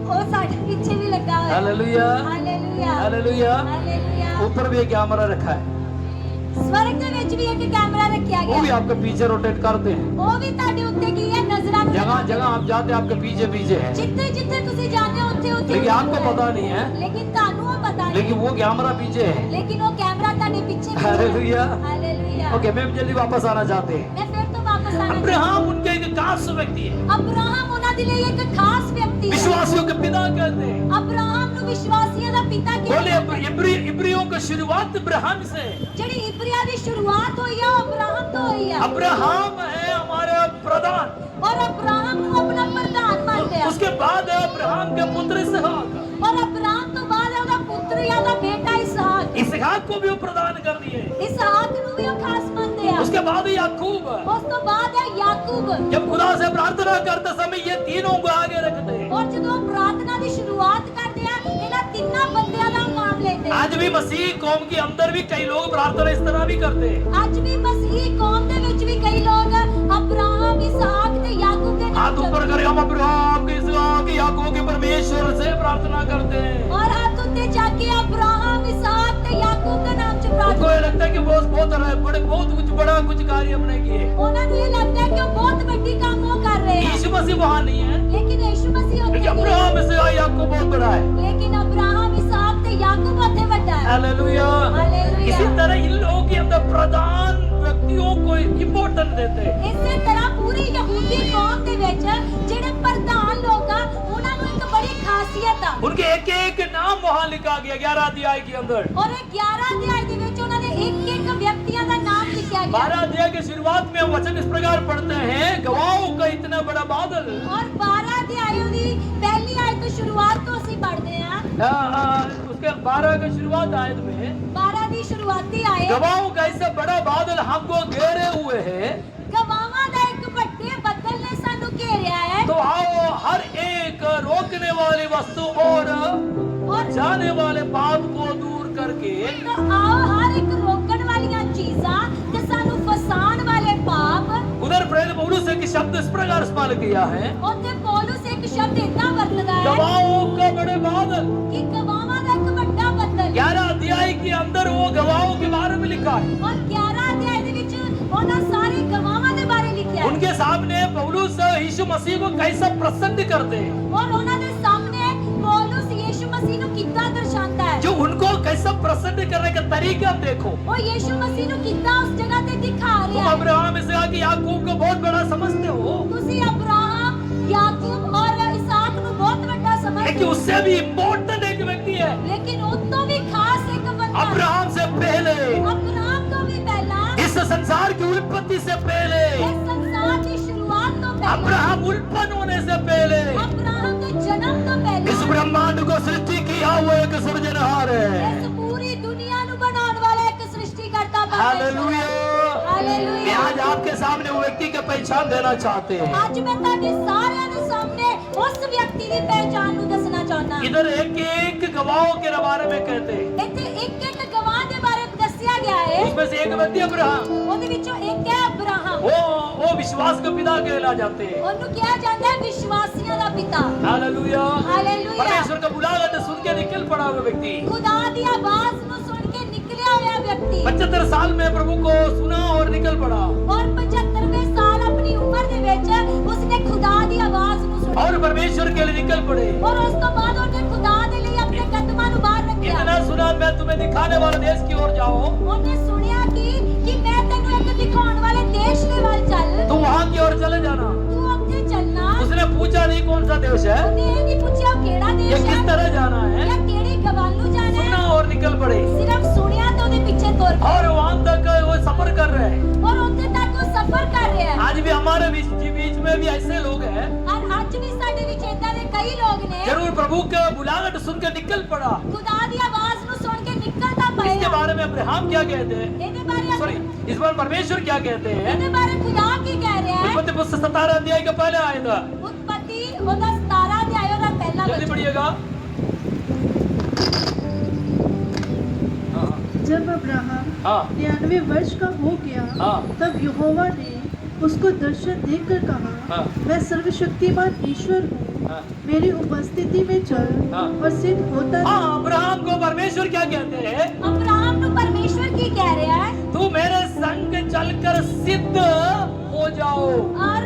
ਉਹ ਸਾਡੇ ਪਿੱਛੇ ਵੀ ਲੱਗਾ ਹੋਇਆ ਹੈ। Hallelujah, hallelujah. हालेलुया। ਹਾਲੇਲੂਇਆ। ऊपर भी एक कैमरा रखा है, ਸਵਰਗ ਦੇ ਵਿੱਚ ਵੀ ਇੱਕ ਕੈਮਰਾ ਰੱਖਿਆ वो भी ਗਿਆ। आपके पीछे रोटेट करते हैं। ਉਹ ਵੀ ਤੁਹਾਡੇ ਉੱਤੇ ਕੀ ਹੈ, ਨਜ਼ਰਾਂ ਨੂੰ जगह जगह आप जाते हैं आपके पीछे पीछे है, ਜਿੱਥੇ ਜਿੱਥੇ ਤੁਸੀਂ ਜਾਂਦੇ ਹੋ ਉੱਥੇ ਉੱਥੇ लेकिन आपको पता नहीं है, ਲੇਕਿਨ ਤੁਹਾਨੂੰ ਉਹ ਪਤਾ ਨਹੀਂ। लेकिन वो कैमरा पीछे है। ਲੇਕਿन ਉਹ ਕੈਮਰਾ ਤੁਹਾਡੇ ਪਿੱਛੇ हालेलुया। ਹਾਲੇਲੂਇਆ। ओके, मैं जल्दी वापस आना चाहते हैं। ਮੈਂ ਫਿਰ ਤੋਂ ਵਾਪਸ ਆਣਾ ਚਾਹੁੰਦਾ अब्राहम उनके एक खास व्यक्ति है, ਹਾਂ। ਅਬਰਾਹਮ ਉਹਨਾਂ ਦੇ ਲਈ ਇੱਕ ਖਾਸ ਵਿਅਕਤੀ ਹੈ। विश्वासियों के पिता कहते हैं। ਅਬਰਾਹਮ ਨੂੰ ਵਿਸ਼ਵਾਸੀਆਂ ਦਾ ਪਿਤਾ बोले ਕਹਿੰਦੇ इब्रियों की शुरुआत इब्राहिम से है। ਜਿਹੜੀ ਇਬਰੀਆ ਦੀ ਸ਼ੁਰੂਆਤ ਹੋਈ ਆ ਉਹ ਅਬਰਾਹਮ ਤੋਂ ਹੋਈ ਆ। अब्राहम है हमारा प्रधान, ਔਰ ਅਬਰਾਹਮ ਨੂੰ ਆਪਣਾ ਪ੍ਰਧਾਨ ਮੰਨਦੇ ਆ। उसके बाद है अब्राहम के पुत्र इसहाक, ਔਰ ਅਬਰਾਹਮ ਤੋਂ ਬਾਅਦ ਹੈ ਉਹਦਾ ਪੁੱਤਰ ਜਾਂ ਉਹਦਾ ਬੇਟਾ ਇਸਹਾਕ। इसहाक को भी वो प्रदान कर दिए। ਇਸਹਾਕ ਨੂੰ ਵੀ ਉਹ ਖਾਸ ਮੰਨਦੇ ਆ। उसके बाद याकूब, ਉਸ ਤੋਂ ਬਾਅਦ ਹੈ याकूब। जब खुदा से प्रार्थना करते समय ये तीनों को आगे रखते हैं। ਔਰ ਜਦੋਂ ਉਹ ਪ੍ਰਾਰਥਨਾ ਦੀ ਸ਼ੁਰੂਆਤ ਕਰਦੇ ਆ ਇਹਨਾਂ ਤਿੰਨਾਂ ਬੰਦਿਆਂ ਦਾ ਨਾਮ ਲੈਂਦੇ ਆ। आज भी मसीह कौम के अंदर भी कई लोग प्रार्थना इस तरह भी करते हैं। ਅੱਜ ਵੀ ਮਸੀਹ ਕੌਮ ਦੇ ਵਿੱਚ ਵੀ ਕਈ ਲੋਕ ਅਬਰਾਹਮ, ਇਸਹਾਕ ਤੇ याकूब ਦੇ ਨਾਮ हाथ ऊपर ਜਪਦੇ करे, हम अब्राहम के इसहाक याकूब के परमेश्वर से प्रार्थना करते हैं। ਔਰ ਹੱਥ ਉੱਤੇ ਜਾ ਕੇ ਅਬਰਾਹਮ, ਇਸਹਾਕ ਤੇ याकूब ਦੇ ਨਾਮ ਚ उनको ਪ੍ਰਾਰਥਨਾ। ये लगता है कि बहुत बहुत बड़ा कुछ कार्य हमने किए। ਉਹਨਾਂ ਨੂੰ ਇਹ ਲੱਗਦਾ ਹੈ ਕਿ ਉਹ ਬਹੁਤ ਵੱਡੀ ਕੰਮ ਉਹ ਕਰ ਰਹੇ ਆ। यीशु मसीह वहां नहीं है, ਲੇਕਿਨ ਯਿਸੂ ਮਸੀਹ ਉੱਥੇ लेकिन ਨਹੀਂ। अब्राहम इसहाक याकूब बहुत बड़ा है। ਲੇਕਿਨ ਅਬਰਾਹਮ, ਇਸਹਾਕ ਤੇ याकूब ਉੱਥੇ ਵੱਡਾ ਹੈ। हालेलुया। हालेलुया। इसी तरह इन लोगों के अंदर प्रधान व्यक्तियों को इम्पोर्टेंस देते हैं। ਇਸੇ ਤਰ੍ਹਾਂ ਪੂਰੀ ਯਹੂਦੀ ਕੌਮ ਦੇ ਵਿੱਚ ਜਿਹੜੇ ਪ੍ਰਧਾਨ ਲੋਕ ਆ ਉਹਨਾਂ ਨੂੰ ਇੱਕ ਬੜੀ ਖਾਸੀਅਤ ਆ। उनके एक एक नाम वहां लिखा गया 11 अध्याय के अंदर। ਔਰ ਇਹ 11 ਅਧਿਆਇ ਦੇ ਵਿੱਚ ਉਹਨਾਂ ਦੇ ਇੱਕ ਇੱਕ ਵਿਅਕਤੀਆਂ ਦਾ ਨਾਮ ਲਿਖਿਆ ਗਿਆ। 12 अध्याय की शुरुआत में हम वचन इस प्रकार पढ़ते हैं, गवाहों का इतना बड़ा बादल। ਔਰ 12 ਅਧਿਆਇ ਦੀ ਪਹਿਲੀ ਆਇਤ ਤੋਂ ਸ਼ੁਰੂਆਤ ਤੋਂ ਅਸੀਂ ਪੜ੍ਹਦੇ ਹਾਂ। उसके 12 की शुरुआत आयत में 12 ਦੀ ਸ਼ੁਰੂਆਤੀ ਆਇਤ गवाहों का ऐसा बड़ा बादल हमको घेरे हुए है, ਗਵਾਹਾਂ ਦਾ ਇੱਕ ਵੱਡੇ ਬੱਦਲ ਨੇ ਸਾਨੂੰ ਘੇਰਿਆ ਹੈ। तो आओ हर एक रोकने वाली वस्तु और ਔਰ जाने वाले पाप को दूर करके ਤਾਂ ਆਓ ਹਰ ਇੱਕ ਰੋਕਣ ਵਾਲੀਆਂ ਚੀਜ਼ਾਂ ਤੇ ਸਾਨੂੰ ਫਸਾਉਣ ਵਾਲੇ ਪਾਪ। उधर प्रेरित पौलुस एक शब्द इस प्रकार इस्तेमाल किया है, ਉੱਥੇ ਪੌਲੁਸ ਇੱਕ ਸ਼ਬਦ ਇਦਾਂ ਵਰਤਦਾ ਹੈ गवाहों का बड़े बादल। ਕਿ ਗਵਾਹਾਂ ਦਾ ਇੱਕ ਵੱਡਾ ਬੱਦਲ। 11 अध्याय के अंदर वो गवाहों के बारे में लिखा है। ਔਰ 11 ਅਧਿਆਇ ਦੇ ਵਿੱਚ ਉਹਨਾਂ ਸਾਰੇ ਗਵਾਹਾਂ ਦੇ ਬਾਰੇ ਲਿਖਿਆ ਹੈ। उनके सामने पौलुस यीशु मसीह को कैसा प्रसन्न करते हैं, ਔਰ ਉਹਨਾਂ ਦੇ सामने पौलुस यीशु मसीह ਨੂੰ ਕਿੱਦਾਂ ਦਰਸਾਉਂਦਾ ਹੈ। जो उनको कैसा प्रसन्न करने का तरीका देखो। ਉਹ ਯੀशु मसीह ਨੂੰ ਕਿੱਦਾਂ ਉਸ जगह ਤੇ दिखा तुम ਰਿਹਾ ਹੈ। अब्राहम इसहाक याकूब को बहुत बड़ा समझते हो, ਤੁਸੀਂ ਅਬਰਾहम, याकूब और इसहाक ਨੂੰ ਬਹੁਤ ਵੱਡਾ ਸਮਝਦੇ लेकिन ਹੋ। उससे भी इम्पोर्टेंट एक व्यक्ति है, लेकिन ਉਸ ਤੋਂ ਵੀ ਖਾਸ ਇੱਕ ਬੰਦਾ अब्राहम से पहले, ਅਬਰਾहम ਤੋਂ ਵੀ ਪਹਿਲਾਂ, इस संसार की उत्पत्ति से पहले, ਇਸ ਸੰਸਾਰ ਦੀ ਸ਼ੁਰੂਆਤ ਤੋਂ ਪਹਿਲਾਂ, अब्राहम उत्पन्न होने से पहले, ਅਬਰਾहम ਦੇ ਜਨਮ ਤੋਂ इस ਪਹਿਲਾਂ ब्रह्मांड को सृष्टि किया हुआ एक सृजनहार है। ਇਸ ਪੂਰੀ ਦੁਨੀਆ ਨੂੰ ਬਣਾਉਣ वाला एक सृष्टिकर्ता परमेश्वर है। हालेलुया। मैं हालेलुया। आज आपके सामने वो व्यक्ति की पहचान देना चाहते हैं। ਅੱਜ ਮੈਂ ਤੁਹਾਡੇ ਸਾਰਿਆਂ ਦੇ ਸਾਹਮਣੇ ਉਸ ਵਿਅਕਤੀ ਦੀ ਪਹਿਚਾਨ ਨੂੰ ਦੱਸਣਾ ਚਾਹੁੰਦਾ इधर एक एक गवाहों के बारे में कहते हैं। ਇੱਥੇ ਇੱਕ ਇੱਕ ਗਵਾਹ ਦੇ ਬਾਰੇ ਦੱਸਿਆ ਗਿਆ ਹੈ। उसमें से एक व्यक्ति अब्राहम, ਉਹਦੇ ਵਿੱਚੋਂ ਇੱਕ ਹੈ ਅਬਰਾਹਮ। वो विश्वास के पिता कहला जाते हैं। ਉਹਨੂੰ ਕਿਹਾ ਜਾਂਦਾ ਹੈ ਵਿਸ਼ਵਾਸੀਆਂ ਦਾ ਪਿਤਾ। हालेलुया। ਹਾਲੇਲੂਇਆ। परमेश्वर का बुलाहट सुन के निकल पड़ा वो व्यक्ति। ਖੁਦਾ ਦੀ ਆਵਾਜ਼ ਨੂੰ ਸੁਣ ਕੇ ਨਿਕਲਿਆ ਹੋਇਆ ਵਿਅਕਤੀ 75 साल में प्रभु को सुना और निकल पड़ा। ਔਰ 75ਵੇਂ ਸਾਲ ਆਪਣੀ ਉਮਰ ਦੇ ਵਿੱਚ ਉਸਨੇ ਖੁਦਾ ਦੀ ਆਵਾਜ਼ ਨੂੰ ਸੁਣਿਆ और परमेश्वर के लिए निकल पड़े। ਔਰ ਉਸ ਤੋਂ ਬਾਅਦ ਉਹਨੇ ਖੁਦਾ ਦੇ ਲਈ ਆਪਣੇ ਕਦਮਾਂ ਨੂੰ ਬਾਹਰ ਰੱਖਿਆ। इतना सुना, मैं तुम्हें दिखाने वाले देश की ओर जाओ। ਉਹਨੇ ਸੁਣਿਆ ਕਿ ਮੈਂ ਤੈਨੂੰ ਇੱਕ ਦਿਖਾਉਣ ਵਾਲੇ ਦੇਸ਼ ਦੇ ਵੱਲ ਚੱਲ, तुम वहां की ओर चले जाना। ਤੂੰ ਉੱਥੇ ਚੱਲਣਾ। उसने पूछा नहीं कौन सा देश है, ਉਹਨੇ ਇਹ ਨਹੀਂ ਪੁੱਛਿਆ ਉਹ ਕਿਹੜਾ ये ਦੇਸ਼ किस ਹੈ तरह जाना है। ਜਾਂ ਕਿਹੜੀ ਗਵਾਲ ਨੂੰ ਜਾਣਾ सुना ਹੈ। और निकल पड़े। ਸਿਰਫ ਸੁਣਿਆ ਤੇ ਉਹਦੇ ਪਿੱਛੇ ਤੁਰ ਪਏ और वहां तक वो सफर कर रहे हैं। ਔਰ ਉੱਥੇ ਤੱਕ ਉਹ ਸਫ਼ਰ ਕਰ ਰਿਹਾ ਹੈ। आज भी हमारे बीच में भी ऐसे लोग हैं। ਔਰ ਅੱਜ ਵੀ ਸਾਡੇ ਵਿੱਚ ਏਦਾਂ ਦੇ ਕਈ ਲੋग ਨੇ जरूर प्रभु का बुलाहट सुनकर निकल पड़ा। ਖੁਦਾ ਦੀ ਆਵਾਜ਼ ਨੂੰ ਸੁਣ ਕੇ ਨਿਕਲਦਾ इसके ਪਿਆ। बारे में अब्राहम क्या कहते हैं, ਇਹਦੇ ਬਾਰੇ सॉरी इस बार परमेश्वर क्या कहते हैं। ਇਹਦੇ ਬਾਰੇ ਖੁਦਾ ਕੀ ਕਹਿ ਰਿਹਾ ਹੈ? उत्पत्ति पुस्तक 17 अध्याय का पहले आया था। उत्पत्ति ਉਹਦਾ 17 ਅਧਿਆਇ ਉਹਦਾ ਪਹਿਲਾ जल्दी वचन। पढ़िएगा। हाँ, जब अब्राहम हाँ 93 वर्ष का हो गया, हाँ। तब यहोवा ने उसको दर्शन देकर कहा, हाँ। मैं सर्वशक्तिमान ईश्वर हूँ, हाँ। मेरी उपस्थिति में चल हाँ। और सिद्ध होता हाँ, रह। अब्राहम को परमेश्वर क्या कहते हैं, ਅਬਰਾਹਮ ਨੂੰ ਪਰਮੇਸ਼ਵਰ ਕੀ ਕਹਿ ਰਿਹਾ ਹੈ? तू मेरे संग चलकर सिद्ध हो जाओ। ਔਰ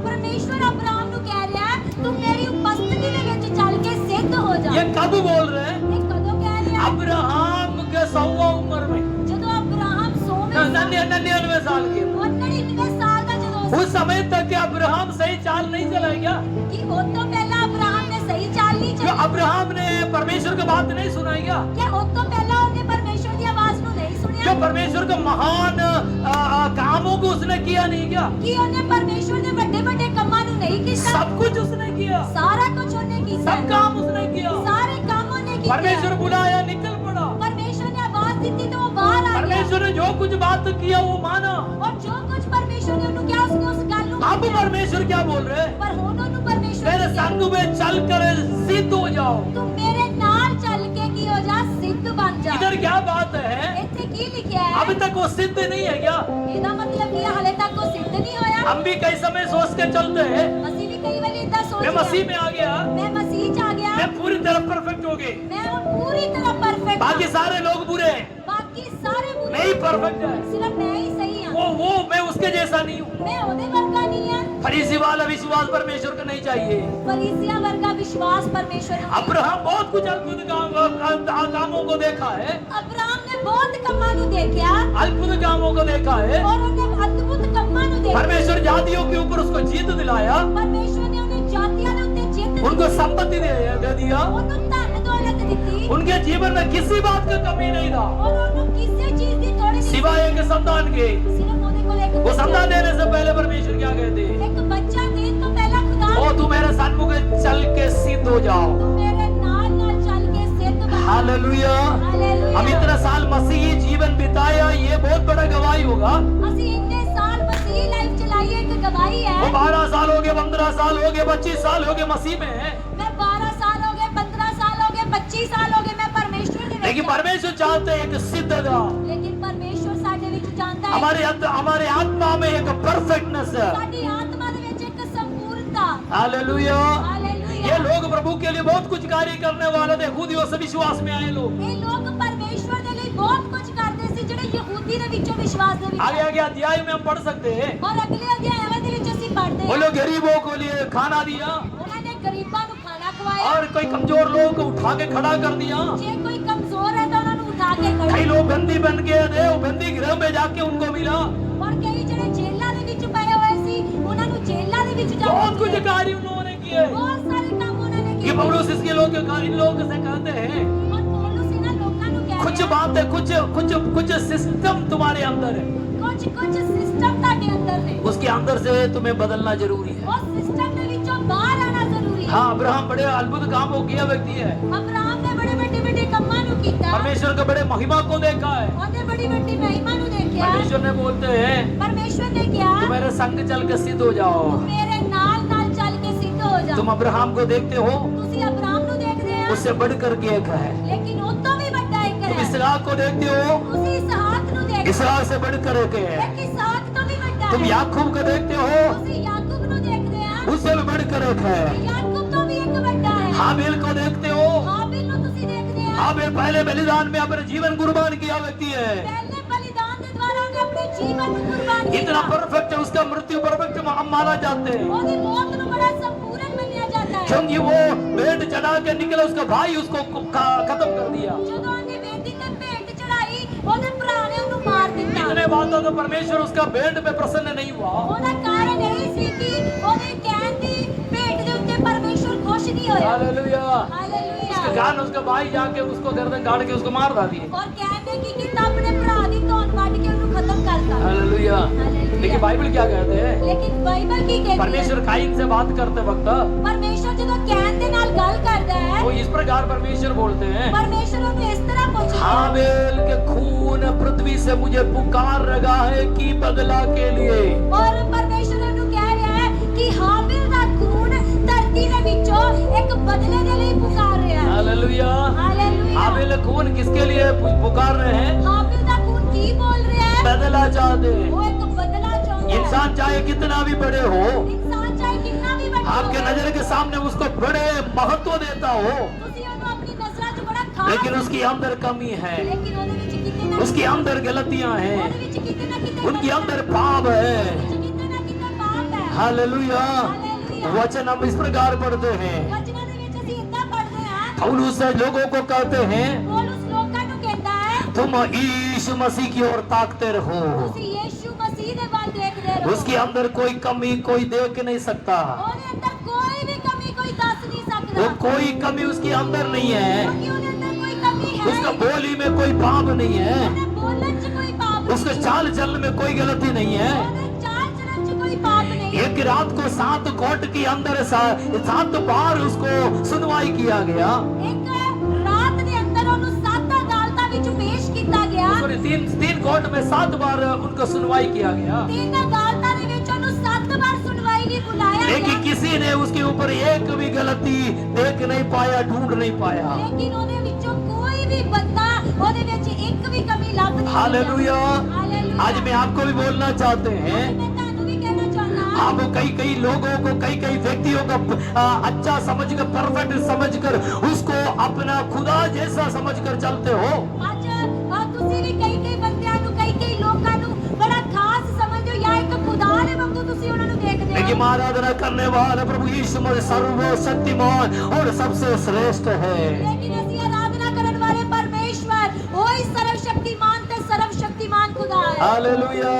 ਪਰਮੇਸ਼ਵਰ ਅਬਰਾਹਮ ਨੂੰ ਕਹਿ ਰਿਹਾ ਹੈ ਤੂੰ ਮੇਰੀ ਉਪਸਥਿਤੀ ਦੇ ਵਿੱਚ ਚੱਲ ਕੇ ਸਿੱਧ ਹੋ ਜਾ। ये कब बोल रहे हैं, ਇਹ ਕਦੋਂ ਕਹਿ ਰਿਹਾ ਹੈ? अब्राहम के 100 उम्र में, ਜਦੋਂ ਅਬਰਾਹਮ 100ਵੇਂ 99 साल के। 99 ਸਾਲ ਦਾ ਜਦੋਂ ਸੀ, उस समय तक क्या अब्राहम सही चाल नहीं चला क्या, ਕਿ ਉਹ ਤੋਂ ਪਹਿਲਾਂ ਅਬਰਾਹਮ ਨੇ ਸਹੀ ਚਾਲ ਨਹੀਂ जो ਚੱਲੀ? अब्राहम ने परमेश्वर की बात नहीं सुनाई क्या, ਕਿ ਉਹ ਤੋਂ ਪਹਿਲਾਂ ਉਹਨੇ ਪਰਮੇਸ਼ਵਰ ਦੀ ਆਵਾਜ਼ ਨੂੰ ਨਹੀਂ जो ਸੁਣਿਆ? परमेश्वर के महान कामों को उसने किया नहीं क्या, ਕਿ ਉਹਨੇ ਪਰਮੇਸ਼ਵਰ ਦੇ ਵੱਡੇ ਵੱਡੇ ਕੰਮਾਂ ਨੂੰ ਨਹੀਂ ਕੀਤਾ? सब कुछ उसने किया, ਸਾਰਾ ਕੁਝ ਉਹਨੇ ਕੀਤਾ। सब काम उसने किया। ਸਾਰੇ ਕੰਮ ਉਹਨੇ ਕੀਤੇ। परमेश्वर बुलाया निकल पड़ा। परमेश्वर ने आवाज दी थी तो वो बाहर आ गया। परमेश्वर ने जो कुछ बात किया वो माना। और जो कुछ परमेश्वर ने उन्हें क्या उसने उस गल ਨੂੰ अब ਮੰਨਿਆ। परमेश्वर क्या बोल रहे हैं, पर ਹੁਣ ਉਹਨੂੰ परमेश्वर मेरे ने किਹਾ, संग में चलकर सिद्ध हो जाओ। तू मेरे नाल चल के की हो जा, सिद्ध बन जा। इधर क्या बात है, ਇੱਥੇ ਕੀ ਲਿਖਿਆ ਹੈ? अभी तक वो सिद्ध नहीं है क्या, ਇਹਦਾ ਮਤਲਬ ਕੀ ਹੈ ਹਾਲੇ ਤੱਕ ਉਹ ਸਿੱਧ ਨਹੀਂ ਹੋਇਆ? हम भी कई समय सोच के चलते हैं, ਅਸੀਂ ਵੀ ਕਈ ਵਾਰੀ ਇਦਾਂ मैं ਸੋਚਦੇ मसीह ਹਾਂ, में आ गया, ਮੈਂ ਮਸੀਹ ਚ ਆ ਗਿਆ, मैं पूरी तरह परफेक्ट हो गए, ਮੈਂ ਹੁਣ ਪੂਰੀ ਤਰ੍ਹਾਂ ਪਰਫੈਕਟ बाकी सारे लोग बुरे हैं, ਬਾਕੀ ਸਾਰੇ ਬੁਰੇ मैं ही परफेक्ट है। ਸਿਰਫ ਮੈਂ ਹੀ ਸਹੀ ਹਾਂ। वो मैं उसके जैसा नहीं हूँ। मैं ਉਹਦੇ ਵਰਗਾ ਨਹੀਂ ਹਾਂ। फरीसी वाला विश्वास परमेश्वर को नहीं चाहिए। फरीसिया वर्गा विश्वास परमेश्वर ਨੂੰ अब्राहम बहुत कुछ अद्भुत कामों को देखा है, ਅਬਰਾਹਮ ਨੇ ਬਹੁਤ ਕੰਮਾਂ ਨੂੰ ਦੇਖਿਆ अद्भुत कामों को देखा है। और ਉਹਨੇ ਅਦਭੁਤ ਕੰਮਾਂ ਨੂੰ ਦੇਖਿਆ। परमेश्वर जातियों के ऊपर उसको जीत दिलाया, ਪਰਮੇਸ਼ਵਰ ਨੇ ਉਹਨੇ ਜਾਤੀਆਂ ਦੇ ਉੱਤੇ ਜਿੱਤ ਦਿੱਤੀ। उनको संपत्ति दे दिया, ਉਹਨੂੰ ਧਨ ਦੌਲਤ ਦਿੱਤੀ उनके जीवन में किसी बात का कमी नहीं था, और ਉਹਨੂੰ ਕਿਸੇ ਚੀਜ਼ ਦੀ ਥੋੜੀ ਨਹੀਂ सिवाय एक संतान के। ਸਿਰਫ ਉਹਦੇ ਕੋਲ ਇੱਕ वो संतान देने से पहले परमेश्वर क्या कहते हैं, ਇੱਕ ਬੱਚਾ ਦੇਣ ਤੋਂ ਪਹਿਲਾਂ ਖੁਦਾ ओ तू मेरे सन्मुख चल के सिद्ध हो जाओ। ਤੂੰ ਮੇਰੇ ਨਾਲ ਨਾਲ ਚੱਲ ਕੇ ਸਿੱਧ ਬਣ। हालेलुया। हम ਹਾਲੇਲੂਇਆ। इतना साल मसीही जीवन बिताया, ये बहुत बड़ा गवाही होगा। ਅਸੀਂ ਇੰਨੇ ਸਾਲ ਮਸੀਹ ਲਾਈਫ ਚਲਾਈ ਹੈ, ਇੱਕ ਗਵਾਹੀ ਹੈ। वो 12 साल हो गए, 15 साल हो गए, 25 साल हो गए मसीह में है, मैं 12 साल हो गए, 15 साल हो गए, 25 साल हो गए मैं परमेश्वर ਦੇ ਵਿੱਚ लेकिन ਹਾਂ। परमेश्वर चाहते हैं एक सिद्धता, लेकिन परमेश्वर ਸਾਡੇ ਵਿੱਚ ਚਾਹੁੰਦਾ ਹੈ हमारे आत्मा में एक परफेक्टनेस है। ਸਾਡੀ ਆਤਮਾ ਦੇ ਵਿੱਚ ਇੱਕ ਸੰਪੂਰਨਤਾ। हालेलुया। ਹਾਲੇਲੂਇਆ। ये लोग प्रभु के लिए बहुत कुछ कार्य करने वाले थे, खुद ही उस विश्वास में आए लोग। ਇਹ ਲੋਕ ਪਰਮੇਸ਼ਵਰ ਦੇ ਲਈ ਬਹੁਤ ਕੁਝ ਕਰਦੇ ਸੀ ਜਿਹੜੇ ਯਹੂਦੀ ਦੇ ਵਿੱਚੋਂ ਵਿਸ਼ਵਾਸ ਦੇ ਵਿੱਚ आगे आगे अध्याय में हम पढ़ सकते हैं, ਔਰ ਅਗਲੇ ਅਧਿਆਇਆਂ ਦੇ ਵਿੱਚ ਅਸੀਂ ਪੜ੍ਹਦੇ वो ਹਾਂ लोग गरीबों को लिए खाना दिया, ਉਹਨਾਂ ਨੇ ਗਰੀਬਾਂ ਨੂੰ ਖਾਣਾ ਖਵਾਇਆ। और कोई कमजोर लोग को उठा के खड़ा कर दिया। ਜੇ ਕੋਈ ਕਮਜ਼ੋਰ ਹੈ ਤਾਂ ਉਹਨਾਂ ਨੂੰ ਉਠਾ ਕੇ कई ਖੜਾ। लोग बंदी बन गए थे, वो बंदी गृह में जाके उनको मिला। ਔਰ ਕਈ ਜਿਹੜੇ ਜੇਲ੍ਹਾਂ ਦੇ ਵਿੱਚ ਪਏ ਹੋਏ ਸੀ ਉਹਨਾਂ ਨੂੰ ਜੇਲ੍ਹਾਂ ਦੇ ਵਿੱਚ ਜਾ बहुत कुछ ਕੇ कार्य उन्होंने किए। ਬਹੁਤ ਸਾਰੇ ਕੰਮ ਉਹਨਾਂ ਨੇ ये ਕੀਤੇ। पौलुस इसके लोग इन लोगों से कहते हैं, ਔਰ ਪੌਲੁਸ ਇਹਨਾਂ ਲੋਕਾਂ ਨੂੰ ਕਹਿ कुछ ਰਿਹਾ बात है, कुछ सिस्टम तुम्हारे अंदर है, ਕੁਝ ਸਿਸਟਮ ਤੁਹਾਡੇ ਅੰਦਰ ਨੇ। उसके अंदर से तुम्हें बदलना जरूरी है। ਉਸ ਸਿਸਟਮ ਦੇ ਵਿੱਚੋਂ ਬਾਹਰ ਆਣਾ ਜ਼ਰੂਰੀ ਹੈ। हाँ, अब्राहम बड़े अद्भुत काम को किया व्यक्ति है, ਅਬਰਾਹਮ ਨੇ ਬੜੇ ਵੱਡੇ ਵੱਡੇ ਕੰਮਾਂ ਨੂੰ ਕੀਤਾ। परमेश्वर के बड़े महिमा को देखा है। ਉਹਨੇ ਬੜੀ ਵੱਡੀ ਮਹਿਮਾ ਨੂੰ ਦੇਖਿਆ। परमेश्वर ने बोलते हैं, ਪਰਮੇਸ਼ਵਰ ਨੇ ਕਿਹਾ तुम मेरे संग चल के सिद्ध हो जाओ। ਤੂੰ ਮੇਰੇ ਨਾਲ ਨਾਲ ਚੱਲ ਕੇ ਸਿੱਧ ਹੋ ਜਾ। तुम अब्राहम को देखते हो, ਤੁਸੀਂ ਅਬਰਾਹਮ ਨੂੰ ਦੇਖਦੇ ਆ उससे बढ़कर के एक है। लेकिन वो तो भी बड़ा एक तुम है। इसहाक को देखते हो, उसी इसहाक नु देखते इसहाक से बढ़कर एक है। एक इसहाक तो भी बड़ा तुम है। याकूब को देखते हो, उसी याकूब नु देखते हैं। उससे भी बढ़कर एक है। याकूब तो भी एक बड़ा है। हाबिल को देखते हो, हाबिल नु तुसी देखते हैं। हाबिल पहले बलिदान में अपने जीवन कुर्बान किया व्यक्ति है। पहले बलिदान के द्वारा उसने अपने जीवन को कुर्बान किया। इतना परफेक्ट है, उसका मृत्यु परफेक्ट हम माना जाते हैं, ਉਹਦੀ मौत ਨੂੰ बड़ा संपूर्ण माना जाता है। क्योंकि वो भेंट चढ़ा के निकला, उसका भाई उसको खत्म कर दिया। ਜਦੋਂ ਉਹਨੇ ਵੇਦੀ ਤੇ ਭੇਟ ਚੜਾਈ, ਉਹਦੇ ਭਰਾ ਨੇ ਉਹਨੂੰ ਮਾਰ ਦਿੱਤਾ। इतने बातों तो परमेश्वर उसका भेंट पे प्रसन्न नहीं हुआ। ਉਹਦਾ ਕਾਰਨ ਇਹ ਸੀ ਕਿ ਉਹਦੇ ਕਹਿਣ ਦੀ ਭੇਟ ਦੇ ਉੱਤੇ ਪਰਮੇਸ਼ਵਰ ਖੁਸ਼ ਨਹੀਂ ਹੋਇਆ। हालेलुया। ਹਾਲੇਲੂਇਆ। उसके कारण उसका भाई जाके उसको गर्दन काट के उसको मार डाली। ਔਰ ਕਹਿੰਦੇ ਕਿ ਕੀਤਾ ਆਪਣੇ ਭਰਾ ਦੀ ਧੌਣ ਵੱਢ ਕੇ ਉਹਨੂੰ ਖਤਮ ਕਰਤਾ। हालेलुया। हालेलुया। लेकिन बाइबल क्या कहते हैं? ਲੇਕਿਨ ਬਾਈਬਲ ਕੀ ਕਹਿੰਦੀ ਹੈ? परमेश्वर काइन से बात करते वक्त ਪਰਮੇਸ਼ਵਰ ਜਦੋਂ ਕਹਿਣ ਦੇ ਨਾਲ ਗੱਲ ਕਰਦਾ ਹੈ, वो इस प्रकार परमेश्वर बोलते हैं, ਪਰਮੇਸ਼ਵਰ ਉਹਨੂੰ ਇਸ ਤਰ੍ਹਾਂ ਪੁੱਛਦਾ ਹੈ, हाबिल के खून पृथ्वी से मुझे पुकार रहा है कि बदला के लिए। ਔਰ ਪਰਮੇਸ਼ਵਰ ਉਹਨੂੰ ਕਹਿ ਰਿਹਾ ਹੈ ਕਿ ਹਾਬਿਲ ਦਾ ਖੂਨ ਧਰਤੀ ਦੇ ਵਿੱਚੋਂ ਇੱਕ ਬਦਲੇ ਦੇ ਲਈ ਪੁਕਾਰ ਰਿਹਾ ਹੈ। हालेलुया। ਹਾਲੇਲੂਇਆ। हाबिल खून किसके लिए पुकार रहे हैं? ਹਾਬਿਲ ਦਾ ਖੂਨ ਕੀ ਬੋਲ ਰਿਹਾ ਹੈ? बदला चाहते हैं। ਉਹ ਇੱਕ ਬਦਲਾ ਚਾਹੁੰਦਾ ਹੈ। इंसान चाहे कितना भी बड़े हो, ਇਨਸਾਨ ਚਾਹੇ ਕਿੰਨਾ ਵੀ ਵੱਡਾ आपके ਹੋਵੇ, नजर के सामने उसको बड़े महत्व देता हो, ਤੁਸੀਂ ਉਹਨੂੰ ਆਪਣੀ ਨਜ਼ਰਾਂ 'ਚ ਬੜਾ ਖਾਸ, लेकिन उसकी अंदर कमी है, ਲੇਕਿਨ ਉਹਦੇ ਵਿੱਚ ਕਿਤੇ ਨਾ उसके अंदर गलतियां ਉਹਦੇ हैं, ਵਿੱਚ ਕਿਤੇ ਨਾ किते उनके अंदर पाप है। किते ना किते पाप है। हालेलुया। हालेलुया। वचन हम इस प्रकार पढ़ते हैं, ਵਚਨਾਂ ਦੇ ਵਿੱਚ ਅਸੀਂ ਏਦਾਂ ਪੜ੍ਹਦੇ ਹਾਂ, पौलुस लोगों को कहते हैं, ਪੌਲੁਸ ਲੋਕਾਂ ਨੂੰ ਕਹਿੰਦਾ ਹੈ, तुम यीशु मसीह की ओर ताकते रहो, ਤੁਸੀਂ ਯੀਸ਼ੂ ਮਸੀਹ ਦੇ ਵੱਲ ਦੇਖਦੇ ਰਹੋ। उसके अंदर कोई कमी कोई देख नहीं सकता, ਉਹਦੇ ਅੰਦਰ ਕੋਈ ਵੀ ਕਮੀ ਕੋਈ ਦੱਸ ਨਹੀਂ ਸਕਦਾ, वो कोई कमी उसके अंदर नहीं है, ਕਿਉਂਕਿ ਉਹਦੇ ਅੰਦਰ ਕੋਈ ਕਮੀ ਹੈ उसका नहीं। बोली में कोई पाप नहीं है, ਉਹਦੇ ਬੋਲਣ 'ਚ ਕੋਈ ਪਾਪ उसके नहीं, चाल चलन में कोई गलती नहीं है। ਉਹਦੇ ਚਾਲ ਚਲਣ 'ਚ ਕੋਈ ਪਾਪ ਨਹੀਂ। एक रात को 7 कोर्ट के अंदर 7 बार उसको सुनवाई किया गया, ਇੱਕ ਰਾਤ ਦੇ ਅੰਦਰ ਉਹਨੂੰ 7 ਅਦਾਲਤਾਂ ਵਿੱਚ ਪੇਸ਼ ਕੀਤਾ ਗਿਆ। सॉरी 3 कोर्ट में 7 बार उनको सुनवाई किया गया, ਤਿੰਨ ਅਦਾਲਤਾਂ ਦੇ ਵਿੱਚ ਉਹਨੂੰ 7 ਵਾਰ ਸੁਣਵਾਈ ਲਈ ਬੁਲਾਇਆ लेकिन ਗਿਆ। किसी ने उसके ऊपर एक भी गलती देख नहीं पाया, ढूंढ नहीं पाया। ਲੇਕਿਨ ਉਹਦੇ ਵਿੱਚੋਂ ਕੋਈ ਵੀ ਬੰਦਾ ਉਹਦੇ ਵਿੱਚ ਇੱਕ ਵੀ ਕਮੀ ਲੱਭ ਨਹੀਂ ਸਕਿਆ। हालेलुया। हालेलुया। आज मैं आपको भी बोलना चाहते हैं, मैं ਤੁਹਾਨੂੰ ਵੀ ਕਹਿਣਾ ਚਾਹੁੰਦਾ ਹਾਂ, आप कई लोगों को कई व्यक्तियों का अच्छा समझकर परफेक्ट समझकर उसको अपना खुदा जैसा समझकर चलते हो, ਅੱਜ ਤੁਸੀਂ ਵੀ ਕਈ ਬੰਦਿਆਂ ਨੂੰ ਕਈ ਲੋਕਾਂ ਨੂੰ ਬੜਾ ਖਾਸ ਸਮਝਦੇ ਹੋ ਜਾਂ ਇੱਕ ਖੁਦਾ ਦੇ ਵਾਂਗੂ ਤੁਸੀਂ ਉਹਨਾਂ ਨੂੰ ਦੇਖਦੇ लेकिन ਹੋ। आराधना करने वाला प्रभु यीशु मसीह सर्वशक्तिमान और सबसे श्रेष्ठ है। ਲੇਕਿਨ ਅਸੀਂ ਆਰਾਧਨਾ ਕਰਨ ਵਾਲੇ ਪਰਮੇਸ਼ਵਰ ਉਹੀ ਸਰਵਸ਼ਕਤੀਮਾਨ ਤੇ ਸਰਵਸ਼ਕਤੀਮਾਨ ਖੁਦਾ ਹੈ। हालेलुया।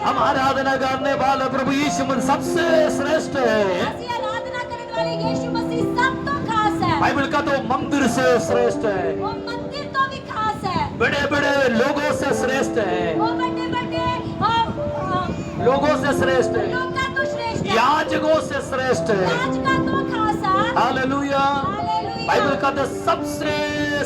हम आराधना करने वाला प्रभु यीशु मसीह सबसे श्रेष्ठ है। ਅਸੀਂ ਆਰਾਧਨਾ ਕਰਨ ਵਾਲੇ ਯੀਸ਼ੂ ਮਸੀਹ ਸਭ ਤੋਂ ਖਾਸ ਹੈ। बाइबल का तो मंदिर से श्रेष्ठ है, ਉਹ ਮੰਦਿਰ ਤੋਂ ਵੀ ਖਾਸ ਹੈ। बड़े बड़े लोगों से श्रेष्ठ है, ਉਹ ਵੱਡੇ लोगों से श्रेष्ठ है, ਲੋਕਾਂ ਤੋਂ ਸ਼੍ਰੇਸ਼ਟ ਹੈ। याजकों से श्रेष्ठ है। याजकां ਤੋਂ ਖਾਸ ਹੈ। हालेलुया। हालेलुया। बाइबल का तो सबसे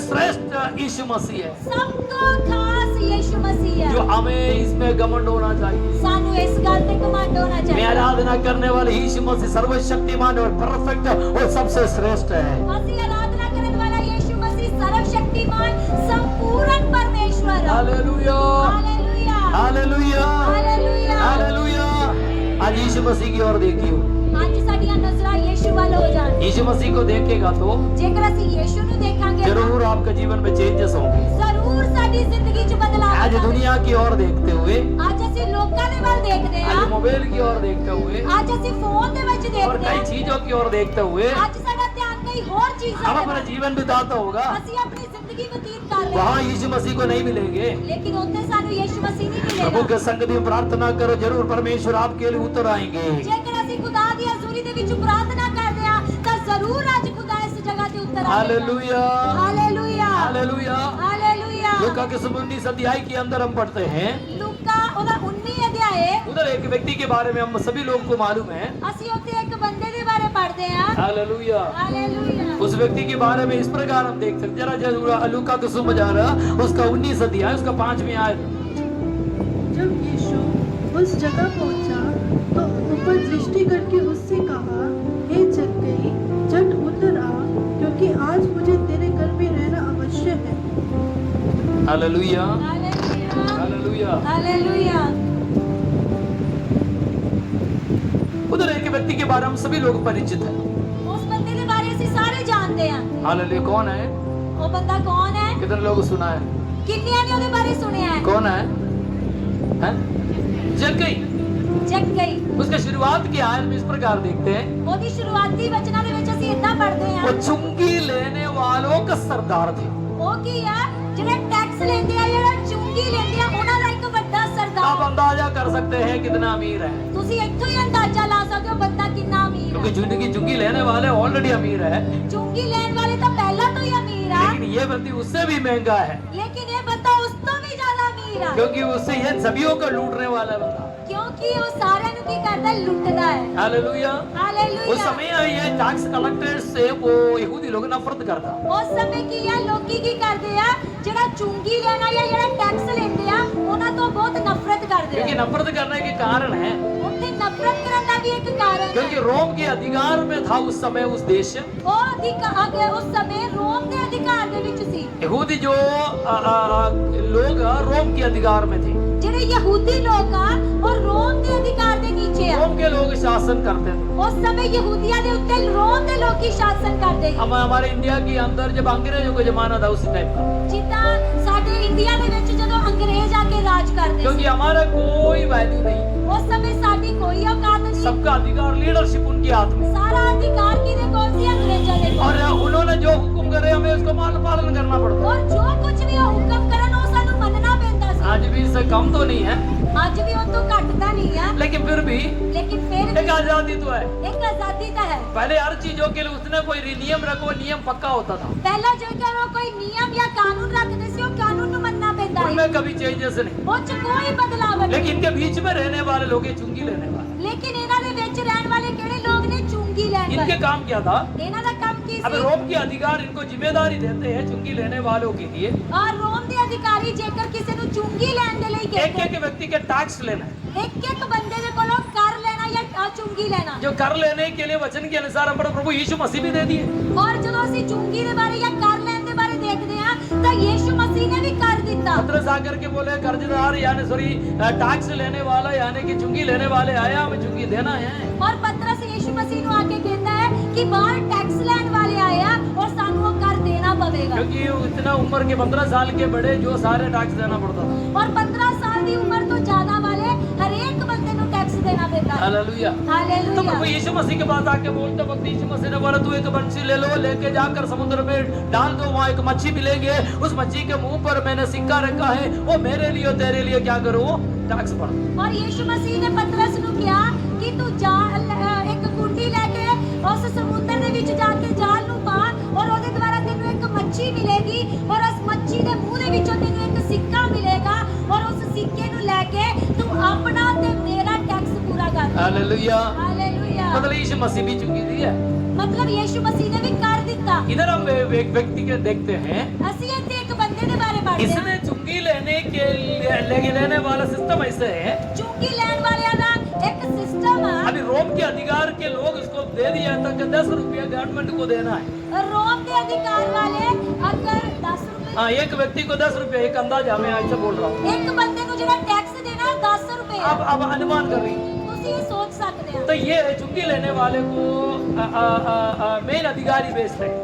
श्रेष्ठ यीशु मसीह है, ਸਭ ਤੋਂ ਖਾਸ ਯੀਸ਼ੂ ਮਸੀਹ ਹੈ। जो हमें इसमें घमंड होना चाहिए। ਸਾਨੂੰ ਇਸ ਗੱਲ ਤੇ ਘਮੰਡ ਹੋਣਾ मैं ਚਾਹੀਦਾ। आराधना करने वाले यीशु मसीह सर्वशक्तिमान और परफेक्ट और सबसे श्रेष्ठ है। ਅਸੀਂ ਆਰਾਧਨਾ ਕਰਨ ਵਾਲਾ ਯੀਸ਼ੂ ਮਸੀਹ ਸਰਵਸ਼ਕਤੀਮਾਨ ਸੰਪੂਰਨ ਪਰਮੇਸ਼ਵਰ ਹੈ। Hallelujah. Hallelujah. Hallelujah. Hallelujah. Hallelujah. आज यीशु मसीह की ओर देखियो, ਅੱਜ ਸਾਡੀਆਂ ਨਜ਼ਰਾਂ ਯੀਸ਼ੂ ਵੱਲ ਹੋ ਜਾਣ। यीशु मसीह को देखेगा तो ਜੇਕਰ ਅਸੀਂ ਯੀਸ਼ੂ ਨੂੰ ਦੇਖਾਂਗੇ ਤਾਂ जरूर आपके जीवन में चेंजेस होंगे। ਜ਼ਰੂਰ ਸਾਡੀ ਜ਼ਿੰਦਗੀ 'ਚ ਬਦਲਾਅ आज ਆਵੇਗਾ। दुनिया की ओर देखते हुए, ਅੱਜ ਅਸੀਂ ਲੋਕਾਂ ਦੇ ਵੱਲ ਦੇਖਦੇ आज ਹਾਂ। मोबाइल की ओर देखते हुए ਅੱਜ ਅਸੀਂ ਫੋਨ ਦੇ ਵਿੱਚ और ਦੇਖਦੇ कई ਹਾਂ। चीजों की ओर देखते हुए ਅੱਜ साडा ध्यान कई और चीज़ों हम पे अपना है। जीवन बिताता होगा, ਅਸੀਂ ਆਪਣੀ ਜ਼ਿੰਦਗੀ ਬਤੀਤ ਕਰ ਰਹੇ वहाँ ਹਾਂ, यीशु मसीह को नहीं मिलेंगे। लेकिन ਉੱਥੇ ਸਾਨੂੰ ਯੀਸ਼ੂ ਮਸੀਹ ਨਹੀਂ प्रभु ਮਿਲੇਗਾ। के संगति में प्रार्थना करो, जरूर परमेश्वर आपके लिए उतर आएंगे। ਜੇਕਰ ਅਸੀਂ ਖੁਦਾ ਦੀ ਹਜ਼ੂਰੀ ਦੇ ਵਿੱਚ ਪ੍ਰਾਰਥਨਾ ਕਰਦੇ ਹਾਂ ਤਾਂ ਜ਼ਰੂਰ ਅੱਜ ਖੁਦਾ ਇਸ ਜਗ੍ਹਾ ਤੇ ਉਤਰ ਆਵੇਗਾ। हालेलुया। ਹਾਲੇਲੂਇਆ। हालेलुया। ਹਾਲੇਲੂਇਆ। लूका के 19 अध्याय के अंदर हम पढ़ते हैं, ਲੂਕਾ ਉਹਦਾ 19 ਅਧਿਆਏ उधर एक व्यक्ति के बारे में हम सभी लोगों को मालूम है। ਅਸੀਂ ਉੱਥੇ ਇੱਕ ਬੰਦੇ ਦੇ ਬਾਰੇ ਪੜ੍ਹਦੇ ਹਾਂ। हालेलुया। ਹਾਲੇਲੂਇਆ। उस व्यक्ति के बारे में इस प्रकार हम देख सकते हैं, जरा जरूर लूका के सुसमाचार उसका 19 अध्याय उसका 5वीं आयत। जब यीशु उस जगह पहुंचा तो ऊपर दृष्टि करके उससे कहा, हे जक्कई, झट उतर आ, क्योंकि आज हालेलुया हालेलुया हालेलुया। हालेलुया। उधर एक व्यक्ति के बारे में सभी लोग परिचित है। उस बंदे के बारे से सारे जानते हैं। हालेलुया। कौन है? वो बंदा कौन है? कितने लोग सुना है? किन्नियां ने ਉਹਦੇ ਬਾਰੇ सुनया है? कौन है? हैं? जक्कई। जक्कई। उसका शुरुआत क्या है? हम इस प्रकार देखते हैं। ਉਹਦੀ ਸ਼ੁਰੂਆਤੀ ਵਚਨਾਂ ਦੇ ਵਿੱਚ ਅਸੀਂ ਇਦਾਂ ਪੜ੍ਹਦੇ वो ਹਾਂ। चुंगी लेने वालों का सरदार थे। ਉਹ ਕੀ ਆ? ਜਿਹੜੇ ਟੈਕਸ ਲੈਂਦੇ ਆ, ਜਿਹੜਾ ਚੁੰਗੀ ਲੈਂਦੇ ਆ, ਉਹਨਾਂ ਦਾ ਇੱਕ ਵੱਡਾ आप ਸਰਦਾਰ। अंदाजा कर सकते हैं कितना अमीर है, ਤੁਸੀਂ ਇੱਥੋਂ ਹੀ ਅੰਦਾਜ਼ਾ ਲਾ ਸਕਦੇ ਹੋ ਬੰਦਾ ਕਿੰਨਾ ਅਮੀਰ क्योंकि ਹੈ। जिंदगी चुंगी लेने वाले ऑलरेडी अमीर है, ਚੁੰਗੀ ਲੈਣ ਵਾਲੇ ਤਾਂ ਪਹਿਲਾਂ ਤੋਂ ਹੀ ਅਮੀਰ ਆ, लेकिन ये व्यक्ति उससे भी महंगा है, ਲੇਕਿਨ ਇਹ ਬੰਦਾ ਉਸ ਤੋਂ ਵੀ ਜ਼ਿਆਦਾ ਅਮੀਰ ਆ, क्योंकि उससे ये सभियों को लूटने वाला बंदा। ਕਿਉਂਕਿ ਉਹ ਸਾਰਿਆਂ ਨੂੰ ਕੀ ਕਰਦਾ ਹੈ? ਲੁੱਟਦਾ ਹੈ। हालेलुया। उस ਹਾਲੇਲੂਇਆ। समय ये टैक्स कलेक्टर से वो यहूदी लोग नफरत करता। ਉਸ ਸਮੇਂ ਕੀ ਆ? ਲੋਕੀ ਕੀ ਕਰਦੇ ਆ? ਜਿਹੜਾ ਚੁੰਗੀ ਲੈਣਾ ਜਾਂ ਜਿਹੜਾ ਟੈਕਸ ਲੈਂਦੇ ਆ, ਉਹਨਾਂ ਤੋਂ ਬਹੁਤ ਨਫ਼ਰਤ ਕਰਦੇ क्योंकि ਆ। नफरत करने के कारण है ਉੱਥੇ ਨਫ਼ਰਤ ਕਰਨ ਦਾ ਵੀ ਇੱਕ ਕਾਰਨ क्योंकि ਹੈ। रोम के अधिकार में था उस समय उस देश। ਉਹ ਉਸ ਸਮੇਂ ਰੋਮ ਦੇ ਅਧਿਕਾਰ ਦੇ ਵਿੱਚ ਸੀ। यहूदी जो लोग रोम के अधिकार में थे, ਜਿਹੜੇ ਯਹੂਦੀ ਲੋਕ ਆ ਉਹ ਰੋਮ ਦੇ ਅਧਿਕਾਰ ਦੇ ਨੀਚੇ ਆ। रोम के लोग शासन करते थे। ਉਸ ਸਮੇਂ ਯਹੂਦੀਆਂ ਦੇ ਉੱਤੇ ਰੋਮ ਦੇ ਲੋਕੀ ਸ਼ਾਸਨ ਕਰਦੇ ਸੀ। हम हमारे इंडिया के अंदर जब अंग्रेजों का जमाना था उसी टाइप का, ਜਿੱਦਾਂ ਸਾਡੇ ਇੰਡੀਆ ਦੇ ਵਿੱਚ ਜਦੋਂ ਅੰਗਰੇਜ਼ ਆ ਕੇ ਰਾਜ ਕਰਦੇ क्योंकि ਸੀ, हमारा कोई वैल्यू नहीं, ਉਸ ਸਮੇਂ ਸਾਡੀ ਕੋਈ ਔਕਾਤ ਨਹੀਂ। सबका अधिकार लीडरशिप उनके हाथ में, ਸਾਰਾ ਅਧਿਕਾਰ ਕਿਹਦੇ ਕੋਲ ਸੀ? ਅੰਗਰੇਜ਼ਾਂ ਦੇ ਕੋਲ। और उन्होंने जो हुक्म करे हमें उसको पालन करना पड़ता ਔਰ ਜੋ ਕੁਝ ਵੀ ਉਹ ਹੁਕਮ ਕਰਨ ਉਹ ਸਾਨੂੰ ਮੰਨਣਾ ਪੈਂਦਾ है। ਸੀ। आज भी इससे कम तो नहीं है, ਅੱਜ ਵੀ ਉਹ ਤੋਂ ਘੱਟ ਤਾਂ ਨਹੀਂ ਆ, लेकिन फिर भी ਲੇਕਿन ਫਿਰ एक आजादी तो है। ਇੱਕ ਆਜ਼ਾਦੀ ਤਾਂ ਹੈ। पहले हर चीजों के लिए उसने कोई नियम रखो, नियम पक्का होता था, ਪਹਿਲਾਂ ਜੇਕਰ ਉਹ ਕੋਈ ਨਿਯਮ ਜਾਂ ਕਾਨੂੰਨ ਰੱਖਦੇ ਸੀ, ਉਹ ਕਾਨੂੰਨ ਨੂੰ ਮੰਨਣਾ ਪੈਂਦਾ ਸੀ। उनमें कभी चेंजेस नहीं। ਉਹ ਚ ਕੋਈ ਬਦਲਾਵ ਨਹੀਂ। लेकिन इनके बीच में रहने वाले लोग ये चुंगी लेने वाले, ਲੇਕਿਨ ਇਹਨਾਂ ਦੇ ਵਿੱਚ ਰਹਿਣ ਵਾਲੇ ਕਿਹੜੇ ਲੋग ਨੇ? ਚੁੰਗੀ ਲੈਣ इनके ਵਾਲੇ। काम क्या था? ਇਹਨਾਂ ਦਾ ਕੰਮ ਕੀ अब ਸੀ? रोम के अधिकार इनको जिम्मेदारी देते हैं चुंगी लेने वालों के लिए, ਔਰ ਰੋਮ ਦੇ ਅਧਿਕਾਰੀ ਜੇਕਰ ਕਿਸੇ ਨੂੰ ਚੁੰਗੀ ਲੈਣ ਦੇ ਲਈ एक ਕਹਿੰਦੇ, एक व्यक्ति के टैक्स लेना है। ਇੱਕ ਇੱਕ ਬੰਦੇ ਦੇ ਕੋਲੋਂ ਕਰ ਲੈਣਾ ਜਾਂ ਚੁੰਗੀ ਲੈਣਾ। जो कर लेने के लिए वचन के अनुसार हमारे प्रभु यीशु मसीह भी दे दिए। ਔਰ ਜਦੋਂ ਅਸੀਂ ਚੁੰਗੀ ਦੇ ਬਾਰੇ ਜਾਂ ਕਰ ਲੈਣ ਦੇ ਬਾਰੇ ਦੇਖਦੇ ਹਾਂ ਤਾਂ ਯੀਸ਼ु मसीह ने भी कर ਦਿੱਤਾ। पत्रस आकर के बोले कर्जदार यानी सॉरी टैक्स लेने वाला यानी कि चुंगी लेने वाले आया, हमें चुंगी देना है। ਔਰ ਪਤਰਸ ਯੀਸ਼ु मसीह ਨੂੰ ਆ ਕੇ ਕਹਿੰਦਾ ਹੈ ਕਿ ਬਾਹਰ ਟੈਕਸ ਲੈਣ ਵਾਲੇ ਆਏ ਆ ਔਰ ਸਾਨੂੰ ਉਹ ਕਰ ਦੇਣਾ ਪਵੇਗਾ। क्योंकि इतना उम्र के 15 साल के बड़े जो सारे टैक्स देना पड़ता था। ਔਰ 15 ਸਾਲ ਦੀ ਉਮਰ ਤੋਂ ਜ਼ਿਆਦਾ ਵਾਲੇ ਹਰੇਕ ਬੰਦੇ ਨੂੰ ਟੈਕਸ ਦੇਣਾ ਪੈਂਦਾ ਹੈ। हालेलुया। तो हालेलुया। प्रभु यीशु मसीह के पास आके बोलते वक्त यीशु मसीह ने बोला तू एक मच्छी ले लो, लेके जाकर समुद्र में डाल दो, वहाँ एक मच्छी मिलेगी, उस मच्छी के मुंह पर मैंने सिक्का रखा है, वो मेरे लिए और तेरे लिए क्या करो? टैक्स भरो। ਔਰ ਯੀਸ਼ु ਮਸੀਹ ਨੇ ਪਤਰਸ ਨੂੰ ਕਿਹਾ ਕਿ ਤੂੰ ਜਾ ਇੱਕ ਕੁੰਡੀ ਲੈ ਕੇ ਉਸ ਸਮੁੰਦਰ ਦੇ ਵਿੱਚ ਜਾ ਕੇ ਜਾਲ ਨੂੰ ਪਾ ਔਰ ਉਹਦੇ ਦੁਆਰਾ ਤੈਨੂੰ ਇੱਕ ਮੱਛੀ ਮਿਲੇਗੀ ਔਰ ਉਸ ਮੱਛੀ ਦੇ ਮੂੰਹ ਦੇ ਵਿੱਚੋਂ ਤੈਨੂੰ ਇੱਕ ਸਿੱਕਾ ਮਿਲੇਗਾ ਔਰ ਉਸ ਸਿੱਕੇ ਨੂੰ ਲੈ ਕੇ ਤੂੰ ਆਪਣਾ ਤੇ ਮੇਰਾ ਟੈਕਸ ਪੂਰਾ ਕਰ। हालेलुया। ਹਾਲੇਲੂਇਆ। मतलब यीशु मसीह भी चुंगी दी है। ਮਤਲਬ ਯੀਸ਼ु ਮਸੀਹ ਨੇ ਵੀ ਕਰ ਦਿੱਤਾ। इधर हम एक व्यक्ति के देखते हैं, ਅਸੀਂ ਇੱਥੇ ਇੱਕ ਬੰਦੇ ਦੇ ਬਾਰੇ ਪੜ੍ਹਦੇ ਹਾਂ। इसने चुंगी लेने के लिए लेने वाला सिस्टम ऐसे है। ਚੁੰਗੀ ਲੈਣ ਵਾਲਿਆਂ ਦਾ ਇੱਕ ਸਿਸਟਮ ਆ। अभी रोम के अधिकार के लोग इसको दे दिया था कि 10 रुपया गवर्नमेंट को देना है। रोम के अधिकार वाले अगर 10 रुपए हाँ, एक व्यक्ति को 10 रुपया, एक अंदाजा मैं ऐसे बोल रहा हूँ। एक बंदे को ਜਿਹੜਾ टैक्स देना 10 रुपए अब अनुमान कर रही हूँ। ਤੁਸੀਂ ਇਹ ਸੋਚ ਸਕਦੇ ਹੋ। तो ये चुंगी लेने वाले को मेन अधिकारी भेजते हैं।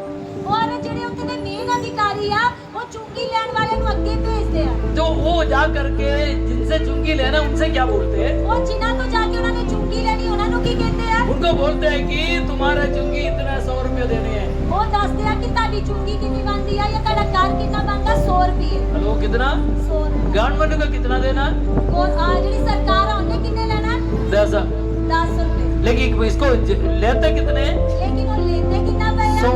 और ਜਿਹੜੇ ਉੱਥੇ ਦੇ ਮੇਨ ਅਧਿਕਾਰੀ ਆ ਉਹ ਚੁੰਗੀ ਲੈਣ ਵਾਲੇ ਨੂੰ ਅੱਗੇ ਭੇਜਦੇ ਆ। तो वो जा करके जिनसे चुंगी लेना उनसे क्या बोलते हैं? ਉਹ ਜਿਨ੍ਹਾਂ ਤੋਂ ਜਾ ਕੇ ਉਹਨਾਂ ਨੇ ਚੁੰਗੀ ਲੈਣੀ ਉਹਨਾਂ ਨੂੰ ਕੀ ਕਹਿੰਦੇ ਆ? उनको बोलते हैं कि तुम्हारा चुंगी इतना 100 रुपये देने हैं। ਉਹ ਦੱਸਦੇ ਆ ਕਿ ਤੁਹਾਡੀ ਚੁੰਗੀ ਕਿੰਨੀ ਬਣਦੀ ਆ ਜਾਂ ਤੁਹਾਡਾ ਕਰ ਕਿੰਨਾ ਬਣਦਾ 100 ਰੁਪਏ। हेलो, कितना? 100 ਰੁਪਏ। गवर्नमेंट को कितना देना? और ਜਿਹੜੀ ਸਰਕਾਰ ਆ ਉਹਨੇ ਕਿੰਨੇ ਲੈਣਾ? 10। 10 रुपए। लेकिन इसको लेते कितने? लेकिन वो लेते कितना पे है? 100।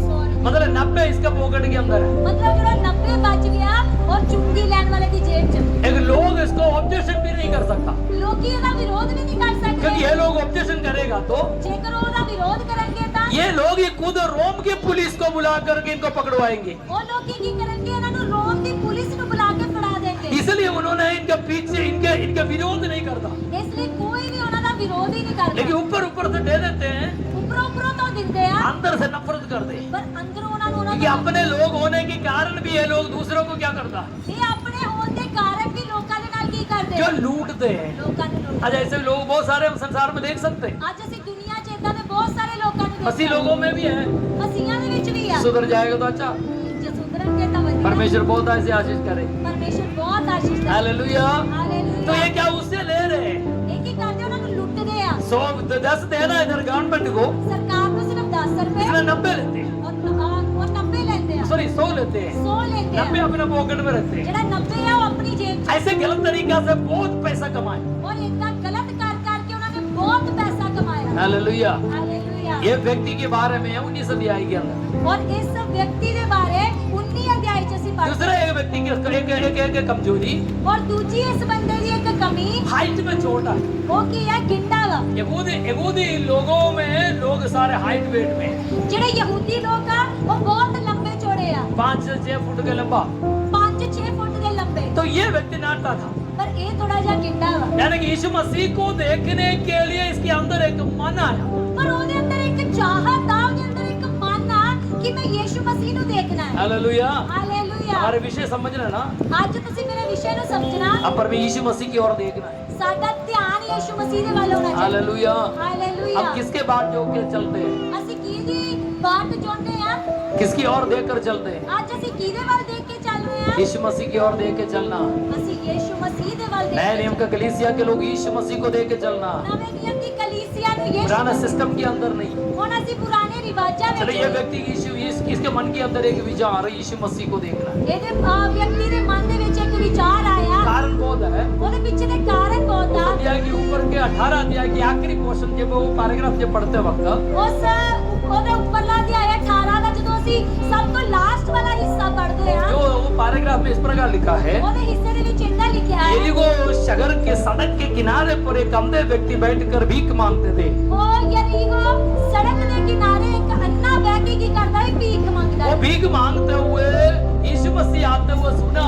100 रुपए। मतलब 90 इसका पॉकेट के अंदर है। मतलब ਜਿਹੜਾ 90 ਬਚ ਗਿਆ और ਚੁੰਗੀ ਲੈਣ ਵਾਲੇ ਦੀ ਜੇਬ 'ਚ। एक लोग इसको ऑब्जेक्शन भी नहीं कर सकता, ਲੋਕੀ ਇਹਦਾ ਵਿਰੋਧ ਵੀ ਨਹੀਂ ਕਰ क्योंकि ਸਕਦੇ। ये लोग ऑब्जेक्शन करेगा तो ਜੇਕਰ ਉਹ ਉਹਦਾ ਵਿਰੋਧ ਕਰਨਗੇ ਤਾਂ ये लोग ये खुद रोम की पुलिस को बुला करके इनको पकड़वाएंगे। ਉਹ ਲੋਕੀ ਕੀ ਕਰਨਗੇ? ਇਹਨਾਂ ਨੂੰ ਰੋਮ ਦੀ ਪੁਲਿਸ ਨੂੰ ਬੁਲਾ ਕੇ ਫੜਾ ਦੇਣਗੇ। इसलिए उन्होंने इनके पीछे इनके विरोध नहीं करता, ਇਸ ਲਈ ਕੋਈ ਵੀ ਉਹਨਾਂ ਦਾ ਵਿਰੋਧ ਹੀ ਨਹੀਂ ਕਰਦਾ। लेकिन ऊपर ऊपर से दे देते हैं। ਉੱਪਰੋਂ ਉੱਪਰੋਂ ਤੋਂ ਦਿੰਦੇ ਆ। अंदर से नफरत कर दे, ਪਰ ਅੰਦਰੋਂ ਉਹਨਾਂ ਨੂੰ क्योंकि अपने लोग होने के कारण भी ये लोग दूसरों को क्या करता, ਇਹ ਆਪਣੇ ਹੋਣ ਦੇ ਕਾਰਨ ਵੀ ਲੋਕਾਂ ਦੇ ਨਾਲ ਕੀ ਕਰਦੇ जो लूटते हैं। ਲੋਕਾਂ ਨੂੰ ਲੁੱਟਦੇ। आज ऐसे लोग बहुत सारे हम संसार में देख सकते हैं, ਅੱਜ ਅਸੀਂ ਦੁਨੀਆ 'ਚ ਇਦਾਂ ਦੇ ਬਹੁਤ ਸਾਰੇ ਲੋਕਾਂ ਨੂੰ मसीह लोगों में भी है। ਮਸੀਹਾਂ ਦੇ ਵਿੱਚ ਵੀ ਆ। सुधर जाएगा तो अच्छा, ਜੇ ਸੁਧਰਨਗੇ ਤਾਂ ਵਧੀਆ। परमेश्वर बहुत ऐसे आशीष करे। ਪਰਮੇਸ਼ਰ ਬਹੁਤ ਆਸ਼ੀਸ਼ ਦੇ। हालेलुया। ਹਾਲੇਲੂਇਆ। तो ये क्या उससे ले रहे हैं? ਇਹ ਕੀ ਕਰਦੇ ਉਹਨਾਂ ਨੂੰ ਲੁੱਟਦੇ ਆ। 10 देना इधर गवर्नमेंट को, ਸਰਕਾਰ ਨੂੰ ਸਿਰਫ 10 ਰੁਪਏ इसमें 90 लेते हैं, ਉਹ 90 ਲੈਂਦੇ ਆ। सॉरी 100 लेते हैं, 100 ਲੈਂਦੇ ਆ। 90 अपने पॉकेट में रखते हैं। ਜਿਹੜਾ 90 ਆ ਉਹ ਆਪਣੀ ਜੇਬ 'ਚ। ऐसे गलत तरीका से बहुत पैसा कमाए। ਔਰ ਇਦਾਂ ਗਲਤ ਕਰ ਕਰਕੇ ਉਹਨਾਂ ਨੇ ਬਹੁਤ ਪੈਸਾ ਕਮਾਇਆ। हालेलुया। ਹਾਲੇਲੂਇਆ। ये व्यक्ति के बारे में 19 अध्याय के अंदर और इस व्यक्ति के बारे 19 अध्याय च ਅਸੀਂ ਪੜ੍ਹਦੇ दूसरा एक व्यक्ति की एक कमजोरी, और दूजी इस बंदे ਦੀ ਇੱਕ ਕਮੀ हाइट में छोटा। ਉਹ ਕੀ ਹੈ ਗਿੰਡਾ ਵਾ। यहूदी लोगों में लोग सारे हाइट वेट में ਜਿਹੜੇ ਯਹੂਦੀ ਲੋਕ ਆ ਉਹ ਬਹੁਤ ਲੰਬੇ ਚੌੜੇ ਆ 5 से 6 फुट के लंबा, 5-6 ਫੁੱਟ ਦੇ ਲੰਬੇ। तो ये व्यक्ति नाटता था। पर ਇਹ ਥੋੜਾ ਜਿਹਾ ਗਿੰਡਾ ਵਾ। यानी कि यीशु मसीह को देखने के लिए इसके अंदर एक मन आया। पर ਉਹਦੇ ਅੰਦਰ ਇੱਕ ਚਾਹਤ ਆ, ਉਹਦੇ ਅੰਦਰ ਇੱਕ ਮਨ ਆ ਕਿ ਮੈਂ ਯੀਸ਼ु ਮਸੀਹ ਨੂੰ ਦੇਖਣਾ ਹੈ। हालेलुया। ਹਾਲੇਲੂਇਆ। हमारे विषय समझना ना, ਅੱਜ ਤੁਸੀਂ ਮੇਰੇ ਵਿਸ਼ੇ ਨੂੰ ਸਮਝਣਾ। अब पर यीशु मसीह की ओर देखना है। ਸਾਡਾ ਧਿਆਨ ਯੀਸ਼ु ਮਸੀਹ ਦੇ ਵੱਲ ਹੋਣਾ ਚਾਹੀਦਾ। हालेलुया। ਹਾਲੇਲੂਇਆ। हम किसके बात जो के चलते हैं, ਅਸੀਂ ਕਿਹਦੀ ਬਾਤ ਚਾਹੁੰਦੇ ਆ? किसकी ओर देखकर चलते हैं? ਅੱਜ ਅਸੀਂ ਕਿਹਦੇ ਵੱਲ ਦੇਖ ਕੇ ਚੱਲ ਰਹੇ ਹਾਂ? यीशु मसीह की ओर देख के चलना। ਅਸੀਂ ਯੀਸ਼ु ਮਸੀਹ ਦੇ ਵੱਲ ਦੇਖ नए ਕੇ नियम का कलीसिया के लोग यीशु मसीह को देख के चलना, ਨਵੇਂ ਨਿਯਮ ਦੀ ਕਲੀਸਿया ਨੂੰ ਯੀਸ਼ु पुराना सिस्टम के अंदर नहीं। ਹੁਣ ਅਸੀਂ ਪੁਰਾਣੇ ਰਿਵਾਜਾਂ चलो ये ਵਿੱਚ व्यक्ति इसके मन के अंदर एक विचार है, यीशु मसीह को देखना है। ਇਹਦੇ ਵਿਅਕਤੀ ਦੇ ਮਨ ਦੇ ਵਿੱਚ ਇੱਕ ਵਿਚਾਰ ਆਇਆ। कारण बहुत है। ਉਹਦੇ ਪਿੱਛੇ ਦੇ ਕਾਰਨ ਬਹੁਤ ਆ। अध्याय के ऊपर के 18 अध्याय के आखिरी पोर्शन जब वो पैराग्राफ जब पढ़ते वक्त ਉਹਦੇ ਉੱਪਰਲਾ ਅਧਿਆਇ 18 ਦਾ ਜਦੋਂ ਅਸੀਂ ਸਭ ਤੋਂ ਲਾਸਟ ਵਾਲਾ ਹਿੱਸਾ ਪੜ੍ਹਦੇ ਆ, जो वो पैराग्राफ में इस प्रकार लिखा है, ਉਹਦੇ ਹਿੱਸੇ ਦੇ ਵਿੱਚ ਇੰਨਾ ਲਿਖਿਆ ਹੈ। यरीहो शहर के सड़क के किनारे पर एक अंधे व्यक्ति बैठकर भीख मांगते थे। ਉਹ ਯਰੀਹੋ ਸੜਕ ਦੇ ਕਿਨਾਰੇ ਇੱਕ ਅੰਨਾ ਬਹਿ ਕੇ ਕੀ ਕਰਦਾ ਹੈ? ਭੀਖ ਮੰਗਦਾ वो ਹੈ। भीख मांगते हुए यीशु मसीह आते हुए सुना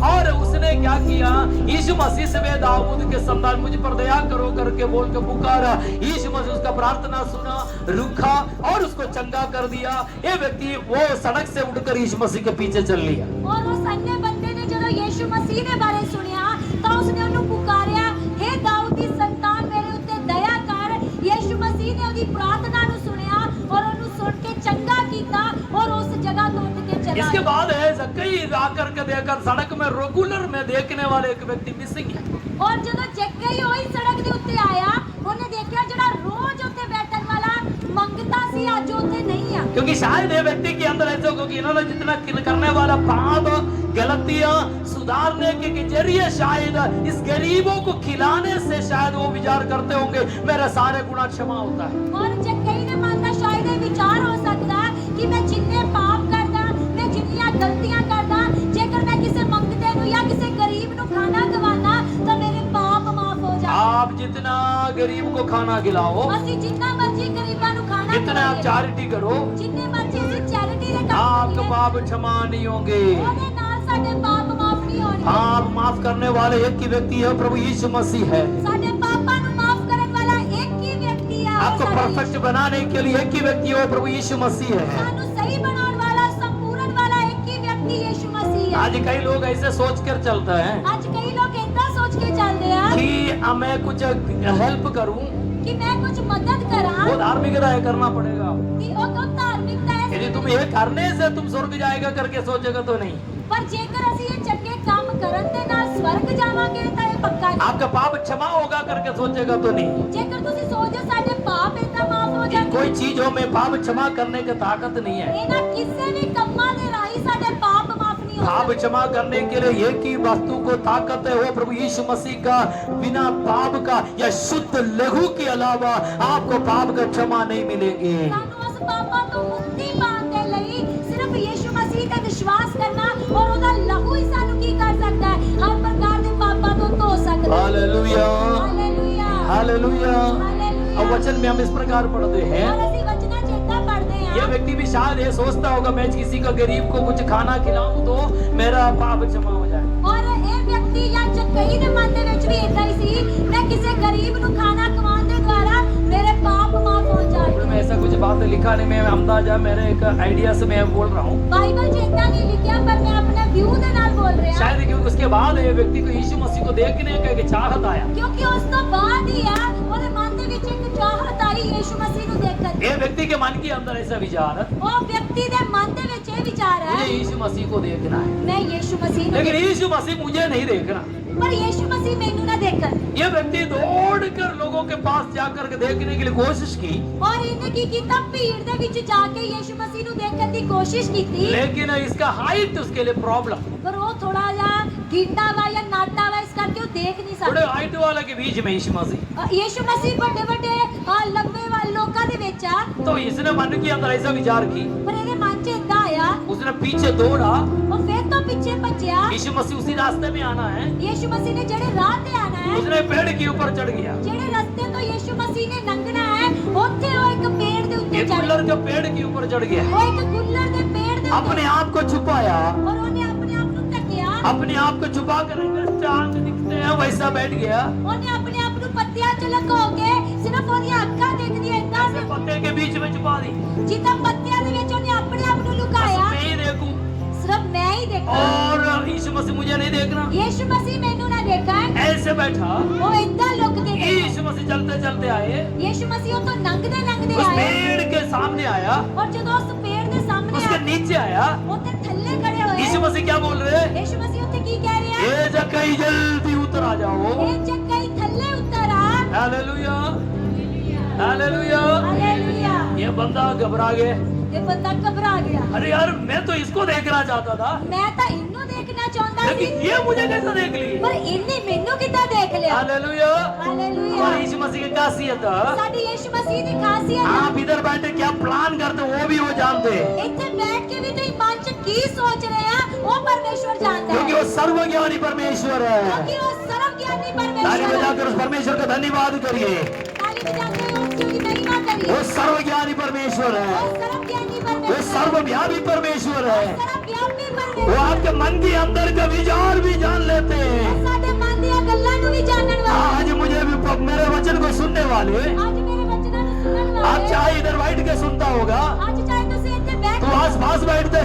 और उसने क्या किया, यीशु मसीह से वे दाऊद के संतान मुझ पर दया करो करके बोल के पुकारा। यीशु मसीह उसका प्रार्थना सुना, रुका और उसको चंगा कर दिया। ये व्यक्ति वो सड़क से उठकर यीशु मसीह के पीछे चल लिया। और उस अन्य बंदे ने ਜਦੋਂ ਯੀਸ਼ु ਮਸੀਹ ਦੇ ਬਾਰੇ ਸੁਣਿਆ ਤਾਂ ਉਸਨੇ ਉਹਨੂੰ ਪੁਕਾਰਿਆ, हे दाऊद ਦੀ ਸੰਤਾਨ ਮੇਰੇ ਉੱਤੇ ਦਇਆ ਕਰ। ਯੀਸ਼ु ਮਸੀਹ ਨੇ ਉਹਦੀ ਪ੍ਰਾਰਥਨਾ ਨੂੰ ਸੁਣਿਆ और ਉਹਨੂੰ ਸੁਣ ਕੇ ਚੰਗਾ ਕੀਤਾ और उस जगह ਤੋਂ ਉੱਠ ਕੇ चला इसके गया। बाद है जक्कई आकर के देखकर सड़क में रेगुलर में देखने वाले एक व्यक्ति मिसिंग है। और ਜਦੋਂ ਜੱਕਈ ਉਹੀ ਸੜਕ ਦੇ ਉੱਤੇ ਆਇਆ, ਉਹਨੇ ਦੇਖਿਆ ਜਿਹੜਾ ਰੋਜ਼ ਉੱਤੇ ਬੈਠਣ ਵਾਲਾ ਮੰਗਤਾ ਸੀ ਅੱਜ ਉੱਥੇ नहीं है। क्योंकि शायद ये व्यक्ति के अंदर ऐसे हो, क्योंकि इन्होंने जितना करने वाला पाप गलतियां सुधारने के जरिए शायद इस गरीबों को खिलाने से शायद वो विचार करते होंगे मेरा सारे गुनाह क्षमा होता है। और जक्कई ने मानता शायद ਇਹ ਵਿਚਾਰ ਹੋ ਸਕਦਾ ਕਿ ਮੈਂ ਜਿੰਨੇ ਪਾਪ ਕਰਦਾ, ਮੈਂ ਜਿੰਨੀਆਂ ਗਲਤੀਆਂ ਕਰਦਾ, ਜੇਕਰ ਮੈਂ ਕਿਸੇ ਮੰਗਤੇ ਨੂੰ ਜਾਂ ਕਿਸੇ ਗਰੀਬ ਨੂੰ ਖਾਣਾ ਖਵਾਨਾ ਤਾਂ ਮੇਰੇ ਪਾਪ ਮਾਫ ਹੋ ਜਾਣਗੇ। आप जितना गरीब को खाना खिलाओ, ਅਸੀਂ ਜਿੰਨਾ ਮਰਜ਼ੀ ਗਰੀਬਾਂ ਨੂੰ ਖਾਣਾ जितना आप ਖਵਾਈਏ, चैरिटी करो, ਜਿੰਨੇ ਮਰਜ਼ੀ ਅਸੀਂ ਚੈਰਿਟੀ ਦੇ ਕੰਮ आपके ਕਰੀਏ, पाप क्षमा नहीं होंगे। ਉਹਦੇ ਨਾਲ ਸਾਡੇ ਪਾਪ ਮਾਫ ਨਹੀਂ ਹੋਣਗੇ। आप माफ करने वाले एक ही व्यक्ति है, प्रभु यीशु मसीह है। ਸਾਡੇ ਪਾਪਾਂ ਨੂੰ ਮਾਫ ਕਰਨ ਵਾਲਾ ਇੱਕ ਹੀ ਵਿਅਕਤੀ ਆ। ਉਹ आपको ਸਾਡਾ परफेक्ट बनाने के लिए एक ही व्यक्ति है, प्रभु यीशु मसीह है। ਸਾਨੂੰ ਸਹੀ ਬਣਾਉਣ ਵਾਲਾ, ਸੰਪੂਰਨ ਵਾਲਾ ਇੱਕ ਹੀ ਵਿਅਕਤੀ ਯੀਸ਼ु ਮਸੀਹ ਹੈ। आज कई लोग ऐसे सोच कर चलते हैं ਅੱਜ ਕਈ ਲੋਕ ਏਦਾਂ ਸੋਚ ਕੇ ਚੱਲਦੇ ਆ कि मैं कुछ हेल्प करूं, ਕਿ ਮੈਂ ਕੁਝ ਮਦਦ ਕਰਾਂ वो धार्मिक राय करना पड़ेगा। ਕਿ ਉਹ ਤੋਂ ਧਾਰਮਿਕਤਾ ਹੈ। यदि तुम ये करने से तुम स्वर्ग जाएगा करके सोचेगा तो नहीं। ਪਰ ਜੇਕਰ ਅਸੀਂ ਇਹ ਚੰਗੇ ਕੰਮ ਕਰਨ ਦੇ ਨਾਲ ਸਵਰਗ ਜਾਵਾਂਗੇ ਤਾਂ ਇਹ ਪੱਕਾ ਨਹੀਂ। आपका पाप क्षमा होगा करके सोचेगा तो नहीं। ਜੇਕਰ ਤੁਸੀਂ ਸੋਚੋ ਸਾਡੇ ਪਾਪ ਏਦਾਂ ਮਾਫ ਹੋ कि ਜਾਣਗੇ, कोई चीजों में पाप क्षमा करने की ताकत नहीं है। ਇਹਨਾਂ ਕਿਸੇ ਵੀ ਕੰਮਾਂ ਦੇ ਰਾਹੀਂ ਸਾਡੇ ਪਾਪ ਮਾਫ ਨਹੀਂ पाप ਹੋਣਗੇ। क्षमा करने के लिए एक ही वस्तु को ताकत है, वो प्रभु यीशु मसीह का बिना पाप का या शुद्ध लहू के अलावा आपको पाप का क्षमा नहीं मिलेंगे। ਸਾਨੂੰ ਉਸ ਪਾਪਾਂ ਤੋਂ ਮੁਕਤੀ ਪਾਉਣ ਦੇ ਲਈ ਸਿਰਫ ਯੀਸ਼ु ਮਸੀਹ ਤੇ ਵਿਸ਼ਵਾਸ ਕਰਨਾ और ਉਹਦਾ ਲਹੂ ਹੀ ਸਾਨੂੰ ਕੀ ਕਰ ਸਕਦਾ ਹੈ? ਹਰ ਪ੍ਰਕਾਰ ਦੇ ਪਾਪਾਂ ਤੋਂ ਧੋ ਸਕਦਾ ਹੈ। Hallelujah, hallelujah, hallelujah. ਹਾਲੇਲੂਇਆ। अब वचन में हम इस प्रकार पढ़ते हैं, और ਅਸੀਂ ਵਚਨਾਂ ਚ ਏਦਾਂ ਪੜ੍ਹਦੇ ये ਹਾਂ व्यक्ति भी शायद ये सोचता होगा मैं किसी का गरीब को कुछ खाना खिलाऊं तो मेरा पाप क्षमा हो जाए। और ਇਹ ਵਿਅਕਤੀ ਜਾਂ ਜੱਕਈ ਦੇ ਮਨ ਦੇ ਵਿੱਚ ਵੀ ਏਦਾਂ ਹੀ ਸੀ, ਮੈਂ ਕਿਸੇ ਗਰੀਬ ਨੂੰ ਖਾਣਾ ਖਵਾਉਣ ਦੇ ਦੁਆਰਾ ਮੇਰੇ ਪਾਪ ਮਾਫ ਹੋ ਜਾਣਗੇ। में ऐसा कुछ बात लिखा नहीं, मैं अंदाजा मेरे एक आइडिया से मैं बोल रहा हूँ। ਬਾਈਬਲ 'ਚ ਏਦਾਂ ਨਹੀਂ ਲਿਖਿਆ ਪਰ ਮੈਂ ਆਪਣੇ ਵਿਊ ਦੇ ਨਾਲ ਬੋਲ ਰਿਹਾ शायद क्योंकि उसके बाद ये व्यक्ति को यीशु मसीह को देखने का एक चाहत आया। ਕਿਉਂਕਿ ਉਸ ਤੋਂ ਬਾਅਦ ਹੀ ਆ ਉਹਦੇ ਮਨ ਦੇ ਵਿੱਚ ਇੱਕ ਚਾਹਤ ਆਈ ਯੀਸ਼ੂ ਮਸੀਹ ਨੂੰ ਦੇਖਣ ਦੀ। ये व्यक्ति के मन के अंदर ऐसा विचार, ਉਹ ਵਿਅਕਤੀ ਦੇ ਮਨ ਦੇ ਵਿੱਚ ਇਹ ਵਿਚਾਰ ਹੈ मुझे यीशु मसीह को देखना है, ਮੈਂ ਯੀਸ਼ੂ ਮਸੀਹ ਨੂੰ लेकिन यीशु मसीह मुझे नहीं देखना। ਪਰ ਯੀਸ਼ੂ ਮਸੀਹ ਮੈਨੂੰ ਨਾ ਦੇਖਣ। ये व्यक्ति दौड़कर लोगों के पास जाकर के देखने के लिए कोशिश की, ਔਰ ਇਹਨੇ ਕੀ ਕੀਤਾ ਭੀੜ ਦੇ ਵਿੱਚ ਜਾ ਕੇ ਯੀਸ਼ੂ ਮਸੀਹ ਨੂੰ ਦੇਖਣ ਦੀ ਕੋਸ਼ਿਸ਼ ਕੀਤੀ लेकिन इसका हाइट उसके लिए प्रॉब्लम। ਪਰ ਉਹ ਥੋੜਾ ਜਿਹਾ ਗਿੱਟਾ ਵਾ ਜਾਂ ਨਾਟਾ ਵਾ ਇਸ ਕਰਕੇ ਉਹ ਦੇਖ ਨਹੀਂ बड़े ਸਕਦਾ। हाइट वाले के बीच में यीशु मसीह, ਯੀਸ਼ੂ ਮਸੀਹ ਵੱਡੇ ਵੱਡੇ ਲੰਬੇ ਵਾਲੇ ਲੋਕਾਂ ਦੇ ਵਿੱਚ ਆ तो इसने मन के अंदर ऐसा विचार की, ਪਰ ਇਹਦੇ ਮਨ 'ਚ ਏਦਾਂ ਆਇਆ उसने पीछे दौड़ा। ਉਹ ਫਿਰ ਤੋਂ ਪਿੱਛੇ ਭੱਜਿਆ। यीशु मसीह उसी रास्ते में आना है, ਯੀਸ਼ੂ ਮਸੀਹ ਨੇ ਜਿਹੜੇ ਰਾਹ ਤੇ ਆਣਾ ਹੈ उसने पेड़ के ऊपर चढ़ गया। ਜਿਹੜੇ ਰਸਤੇ ਤੋਂ ਯੀਸ਼ੂ ਮਸੀਹ ਨੇ ਲੰਘਣਾ ਹੈ ਉੱਥੇ ਉਹ ਇੱਕ ਪੇੜ ਦੇ ਉੱਤੇ एक ਚੜ੍ਹ गुल्लर के पेड़ के ऊपर चढ़ गया, ਉਹ ਇੱਕ ਗੁੱਲਰ ਦੇ ਪੇੜ ਦੇ ਉੱਤੇ अपने आप को छुपाया, ਔਰ ਉਹਨੇ ਆਪਣੇ ਆਪ ਨੂੰ ਢੱਕਿਆ। अपने आप को छुपा कर टांग दिखते हैं वैसा बैठ गया। ਉਹਨੇ ਆਪਣੇ ਆਪ ਨੂੰ ਪੱਤਿਆਂ 'ਚ ਲੁਕੋ ਕੇ ਸਿਰਫ ਉਹਦੀਆਂ ਅੱਖਾਂ ਦਿਖਦੀਆਂ ਏਦਾਂ ऐसे पत्ते के बीच में छुपा दी, ਜਿੱਦਾਂ ਪੱਤਿਆਂ ਦੇ ਵਿੱਚ ਉਹਨੇ ਆਪਣੇ ਆਪ ਨੂੰ ਲੁਕਾਇਆ। मैं ही देखूं ਸਿਰਫ ਮੈਂ ਹੀ ਦੇਖਾਂ और यीशु मसीह मुझे नहीं देखना। ਯੀਸ਼ੂ ਮਸੀਹ ਮੈਨੂੰ ਨਾ ਦੇਖਣ। ऐसे बैठा, ਉਹ ਏਦਾਂ ਲੁਕ ਕੇ ਗਿਆ। यीशु मसीह चलते चलते आए, ਯੀਸ਼ੂ ਮਸੀਹ ਉਹ ਤੋਂ ਲੰਘਦੇ ਲੰਘਦੇ उस ਆਏ पेड़ के सामने आया, ਔਰ ਜਦੋਂ ਉਸ ਪੇੜ ਦੇ ਸਾਹਮਣੇ उसके ਆਏ नीचे आया। ਉੱਥੇ ਥੱਲੇ ਖੜੇ ਹੋਏ। यीशु मसीह क्या बोल रहे हैं? ਯੀਸ਼ੂ ਮਸੀਹ ਉੱਥੇ ਕੀ ਕਹਿ ਰਿਹਾ? ये जगह जल्दी उतर आ जाओ। ਇਹ ਚੱਕਈ ਥੱਲੇ ਉਤਰ ਆ। Hallelujah, hallelujah. ਹਾਲੇਲੂਇਆ। ये बंदा घबरा गया, ਇਹ ਬੰਦਾ ਘਬਰਾ ਗਿਆ। अरे यार मैं तो इसको देखना चाहता था, ਮੈਂ ਤਾਂ ਇਹਨੂੰ ਦੇਖਣਾ ਚਾਹੁੰਦਾ ਸੀ लेकिन ये मुझे कैसे देख ली? ਪਰ ਇਹਨੇ ਮੈਨੂੰ ਕਿੱਦਾਂ ਦੇਖ ਲਿਆ। हालेलुया। ਹਾਲੇਲੂਇਆ। और यीशु मसीह की खासियत, ਸਾਡੀ ਯੀਸ਼ੂ ਮਸੀਹ ਦੀ ਖਾਸੀਅਤ ਆ। आप इधर बैठे क्या प्लान करते वो भी वो जानते हैं, ਇੱਥੇ ਬੈਠ ਕੇ ਵੀ ਤੁਸੀਂ ਮਨ 'ਚ ਕੀ ਸੋਚ ਰਹੇ ਆ ਉਹ ਪਰਮੇਸ਼ਵਰ ਜਾਣਦਾ क्योंकि ਹੈ। वो सर्वज्ञानी परमेश्वर है। ਕਿਉਂਕਿ ਉਹ ਸਰਵਗਿਆਨੀ ताली ਪਰਮੇਸ਼ਵਰ ਹੈ। बजाकर उस परमेश्वर का धन्यवाद करिए। ਤਾਲੀ ਵਜਾ ਕੇ ਉਸ ਦੀ ਮਹਿਮਾ ਕਰੀਏ। वो सर्वज्ञानी परमेश्वर है, ਉਹ ਸਰਵਗਿਆਨੀ वो ਪਰਮੇਸ਼ਵਰ ਹੈ। सर्वव्यापी परमेश्वर है। ਸਰਵਵਿਆਪੀ वो ਪਰਮੇਸ਼ਵਰ ਹੈ। आपके मन के अंदर का विचार भी जान लेते हैं। ਉਹ ਸਾਡੇ ਮਨ ਦੀਆਂ ਗੱਲਾਂ ਨੂੰ ਵੀ ਜਾਣਨ ਵਾਲਾ ਹੈ। आज मुझे भी मेरे वचन को सुनने वाले, ਅੱਜ ਮੇਰੇ ਵਚਨਾਂ ਨੂੰ ਸੁਣਨ आप ਵਾਲੇ चाहे इधर बैठ के सुनता होगा, ਅੱਜ चाहे ਤੁਸੀਂ ਇੱਥੇ ਬੈਠ तो आस पास बैठते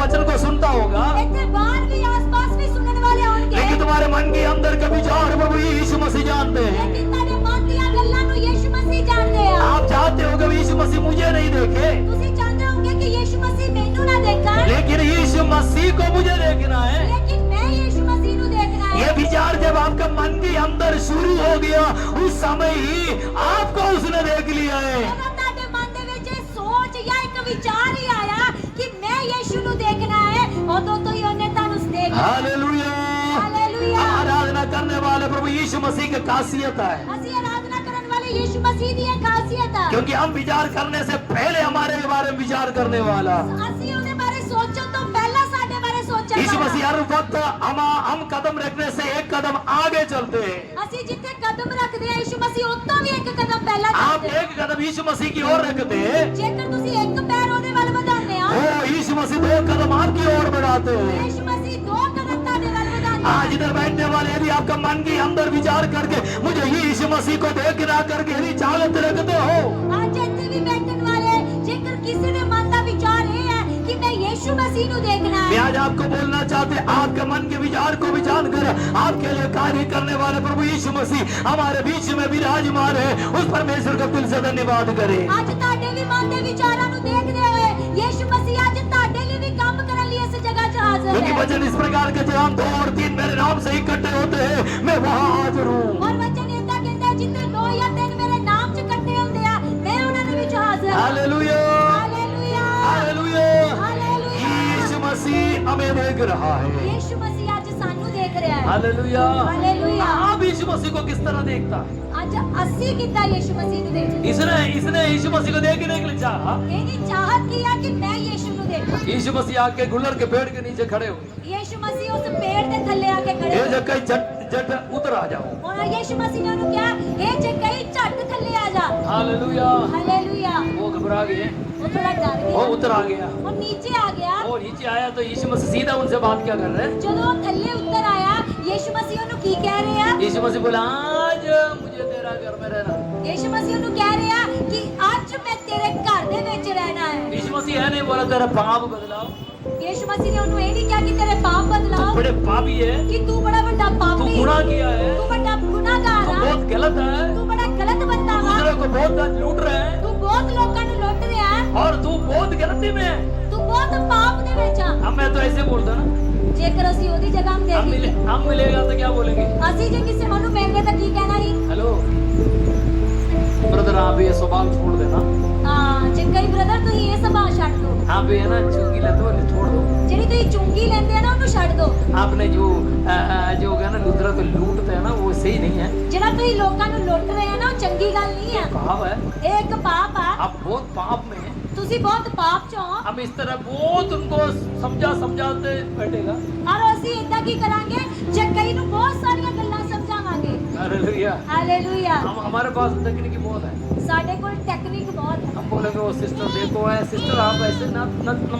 वचन को सुनता होगा, ਇੱਥੇ ਬਾਹਰ ਵੀ ਆਸ-ਪਾਸ ਵੀ ਸੁਣਨ ਵਾਲੇ ਹੋਣਗੇ। लेकिन तुम्हारे मन के अंदर का विचार प्रभु यीशु मसीह जानते हैं। ਲੇਕਿਨ ਤੁਹਾਡੇ ਮਨ ਦੀਆਂ ਗੱਲਾਂ ਨੂੰ ਯੀਸ਼ੂ ਮਸੀਹ ਜਾਣਦੇ ਆ। आप चाहते हो कि यीशु मसीह मुझे नहीं देखे, ਤੁਸੀਂ ਚਾਹੁੰਦੇ ਹੋਗੇ ਕਿ ਯੀਸ਼ੂ ਮਸੀਹ ਮੈਨੂੰ ਨਾ ਦੇਖਣ लेकिन यीशु मसीह को मुझे देखना है। ਲੇਕਿन मैं यीशु मसीह ਨੂੰ ਦੇਖਣਾ ये है। विचार जब आपका मन के अंदर शुरू हो गया, उस समय ही आपको उसने देख लिया है। ਜਦੋਂ ਤੁਹਾਡੇ ਮਨ ਦੇ ਵਿੱਚ ਇਹ ਸੋਚ ਜਾਂ ਇੱਕ ਵਿਚਾਰ ਹੀ ਆਇਆ ਕਿ ਮੈਂ ਯੀਸ਼ੂ ਨੂੰ ਦੇਖਣਾ ਹੈ ਉਦੋਂ ਤੋਂ ਹੀ ਉਹਨੇ ਤੁਹਾਨੂੰ ਦੇਖ ਲਿਆ। हालेलुया। ਹਾਲੇਲੂਇਆ। आराधना करने वाले प्रभु यीशु मसीह की खासियत है, ਅਸੀਂ ਆਰਾਧਨਾ ਕਰਨ ਵਾਲੇ ਯੀਸ਼ੂ ਮਸੀਹ ਦੀ ਇਹ ਖਾਸੀਅਤ ਆ। क्योंकि हम विचार करने से पहले हमारे बारे में विचार करने वाला ਅਸੀਂ ਉਹਦੇ ਬਾਰੇ ਸੋਚਣ ਤੋਂ ਪਹਿਲਾਂ ਸਾਡੇ ਬਾਰੇ ਸੋਚਣ यीशु ਵਾਲਾ। मसीह हर वक्त हम कदम रखने से एक कदम आगे चलते हैं। ਅਸੀਂ ਜਿੱਥੇ ਕਦਮ ਰੱਖਦੇ ਹਾਂ ਯੀਸ਼ੂ ਮਸੀਹ ਉਸ ਤੋਂ ਵੀ ਇੱਕ ਕਦਮ ਪਹਿਲਾਂ आप ਚੱਲਦੇ। एक कदम यीशु मसीह की ओर रखते हैं, ਜੇਕਰ ਤੁਸੀਂ ਇੱਕ ਪੈਰ ਉਹਦੇ ਵੱਲ ਵਧਾਉਂਦੇ ਆ वो यीशु मसीह 2 कदम आपकी ओर बढ़ाते हैं। ਯੀਸ਼ੂ ਮਸੀਹ 2 ਕਦਮ ਤੁਹਾਡੇ ਵੱਲ ਵਧਾਉਂਦੇ ਆ। आज इधर बैठने वाले यदि आपका मन के अंदर विचार करके मुझे यीशु मसीह को देखना करके यदि चाहत रखते हो, ਅੱਜ ਇੱਥੇ ਵੀ ਬੈਠਣ ਵਾਲੇ ਜੇਕਰ ਕਿਸੇ ਦੇ ਮਨ ਦਾ ਵਿਚਾਰ ਇਹ ਹੈ ਕਿ मैं यीशु मसीह ਨੂੰ देखना मैं है आज आपको बोलना चाहते आपके मन के विचार को भी जानकर आपके लिए कार्य करने वाले प्रभु यीशु मसीह हमारे बीच में विराजमान है। उस परमेश्वर का दिल से धन्यवाद करें। ਅੱਜ ਤੁਹਾਡੇ ਵੀ ਮਨ ਦੇ ਵਿਚਾਰਾਂ ਨੂੰ ਦੇਖਦੇ ਹੋਏ ਯੀਸ਼ੂ ਮਸੀਹ ਅੱਜ ਤੁਹਾਡੇ ਲਈ ਵੀ ਕੰਮ ਕਰਨ ਲਈ ਇਸ ਜਗ੍ਹਾ 'ਚ ਹਾਜ਼ਰ क्योंकि ਹੈ। वचन इस प्रकार के जहाँ 2 और 3 मेरे नाम से इकट्ठे होते हैं मैं वहाँ हाजिर हूँ। ਔਰ ਵਚਨ ਏਦਾਂ ਕਹਿੰਦਾ ਹੈ, ਜਿੱਥੇ 2 ਜਾਂ 3 ਮੇਰੇ ਨਾਮ 'ਚ ਇਕੱਠੇ ਹੁੰਦੇ ਆ ਮੈਂ ਉਹਨਾਂ ਦੇ ਵਿੱਚ ਹਾਜ਼ਰ ਹਾਂ। Hallelujah, hallelujah. हालेलुया। ਹਾਲੇਲੂਇਆ। यीशु मसीह हमें देख रहा है। ਯੀਸ਼ੂ ਮਸੀਹ ਅੱਜ ਸਾਨੂੰ ਦੇਖ ਰਿਹਾ ਹੈ। हालेलुया। हालेलुया। आप यीशु मसीह को किस तरह देखता है? ਅੱਜ ਅਸੀਂ ਕਿੱਦਾਂ ਯੀਸ਼ੂ ਮਸੀਹ ਨੂੰ ਦੇਖਦੇ इसने यीशु मसीह को देखने के लिए चाहा। ਇਹਦੀ ਚਾਹਤ ਕੀ ਆ ਕਿ ਮੈਂ ਯੀਸ਼ੂ ਨੂੰ ਦੇਖਾਂ। यीशु मसीह आके गुलर के पेड़ के नीचे खड़े हुए, ਯੀਸ਼ੂ ਮਸੀਹ ਉਸ ਪੇੜ ਦੇ ਥੱਲੇ ਆ ਕੇ ਖੜੇ ये ਹੋਏ। जब कहीं झट उतर आ जाओ। और यीशु मसीह ने उन्हें क्या हे जे कहीं झट थल्ले आ जा। हालेलुया। हालेलुया। वो घबरा गए, वो थोड़ा डर वो गया, उतर आ गया। वो नीचे आ गया। वो नीचे आया तो यीशु मसीह सीधा उनसे बात क्या कर रहे हैं? ਜਦੋਂ ਉਹ ਥੱਲੇ ਉੱਤਰ ਆਇਆ ਯੀਸ਼ੂ ਮਸੀਹ ਉਹਨੂੰ ਕੀ ਕਹਿ ਰਹੇ ਆ? यीशु मसीह बोला आज मुझे तेरा घर में रहना। ਯीशु ਮਸੀਹ ਨੂੰ ਕਹਿ ਰਿਹਾ ਕਿ ਅੱਜ ਮੈਂ ਤੇਰੇ ਘਰ ਦੇ ਵਿੱਚ ਰਹਿਣਾ ਹੈ। यीशु मसीह है नहीं बोला तेरा पाप बदलाओ, ਯीशु ਮਸੀਹ ਨੇ ਉਹਨੂੰ ਇਹ ਨਹੀਂ ਕਿਹਾ ਕਿ ਤੇਰੇ ਪਾਪ तू ਬਦਲਾਓ, बड़े पापी है, ਕਿ ਤੂੰ ਬੜਾ ਵੱਡਾ तू ਪਾਪੀ, गुनाह किया है, ਤੂੰ ਵੱਡਾ ਗੁਨਾਹਗਾਰ तू ਆ, बहुत गलत है, ਤੂੰ ਬੜਾ ਗਲਤ ਬੰਦਾ ਵਾ, दूसरे को बहुत लूट रहा है ਤੂੰ ਬਹੁਤ ਲੋਕਾਂ ਨੂੰ ਲੁੱਟ ਰਿਹਾ ਹੈ, और तू बहुत गलती में है। ਤੂੰ ਬਹੁਤ ਪਾਪ ਦੇ ਵਿੱਚ ਆ। अब मैं तो ऐसे बोलता ना, ਜੇਕਰ ਅਸੀਂ ਉਹਦੀ ਜਗ੍ਹਾ ਹੁੰਦੇ हम मिलेगा तो क्या बोलेंगे? ਅਸੀਂ ਜੇ ਕਿਸੇ ਨੂੰ ਮਿਲਦੇ ਤਾਂ ਕੀ ਕਹਿਣਾ ਸੀ? हेलो ब्रदर, आप ये स्वभाव छोड़ देना, ਹਾਂ ਜੇ ਕਈ ਬ੍ਰਦਰ ਤੁਸੀਂ ਇਹ ਸੁਭਾਅ ਛੱਡ ਦਿਓ, आप ये ना चुंगी लेते वाले छोड़ दो। ਜਿਹੜੀ ਤੁਸੀਂ ਚੁੰਗੀ ਲੈਂਦੇ ਆ ਨਾ ਉਹਨੂੰ ਛੱਡ ਦਿਓ। आपने जो क्या ना दूसरा को लूटते हैं ना, वो सही नहीं है, ਜਿਹੜਾ ਤੁਸੀਂ ਲੋਕਾਂ ਨੂੰ ਲੁੱਟ ਰਹੇ ਆ ਨਾ ਉਹ ਚੰਗੀ ਗੱਲ ਨਹੀਂ ਆ, पाप है। ਇਹ ਇੱਕ ਪਾਪ ਆ। आप बहुत पाप में हैं। ਤੁਸੀਂ ਬਹੁਤ ਪਾਪ ਚ ਹੋ हम इस तरह बहुत उनको समझाते बैठेगा। ਔਰ ਅਸੀਂ ਇਦਾਂ ਕੀ ਕਰਾਂਗੇ ਜੇ ਕਈ ਨੂੰ ਬਹੁਤ ਸਾਰੀਆਂ ਗੱਲਾਂ ਸਮਝਾਵਾਂਗੇ। हालेलुया। ਹਾਲੇਲੂਇਆ। हमारे पास तकनीकी बहुत है, ਸਾਡੇ ਕੋਲ ਟੈਕਨੀਕ ਬਹੁਤ ਹੈ हम बोलेंगे वो सिस्टर देखो है, सिस्टर आप ऐसे न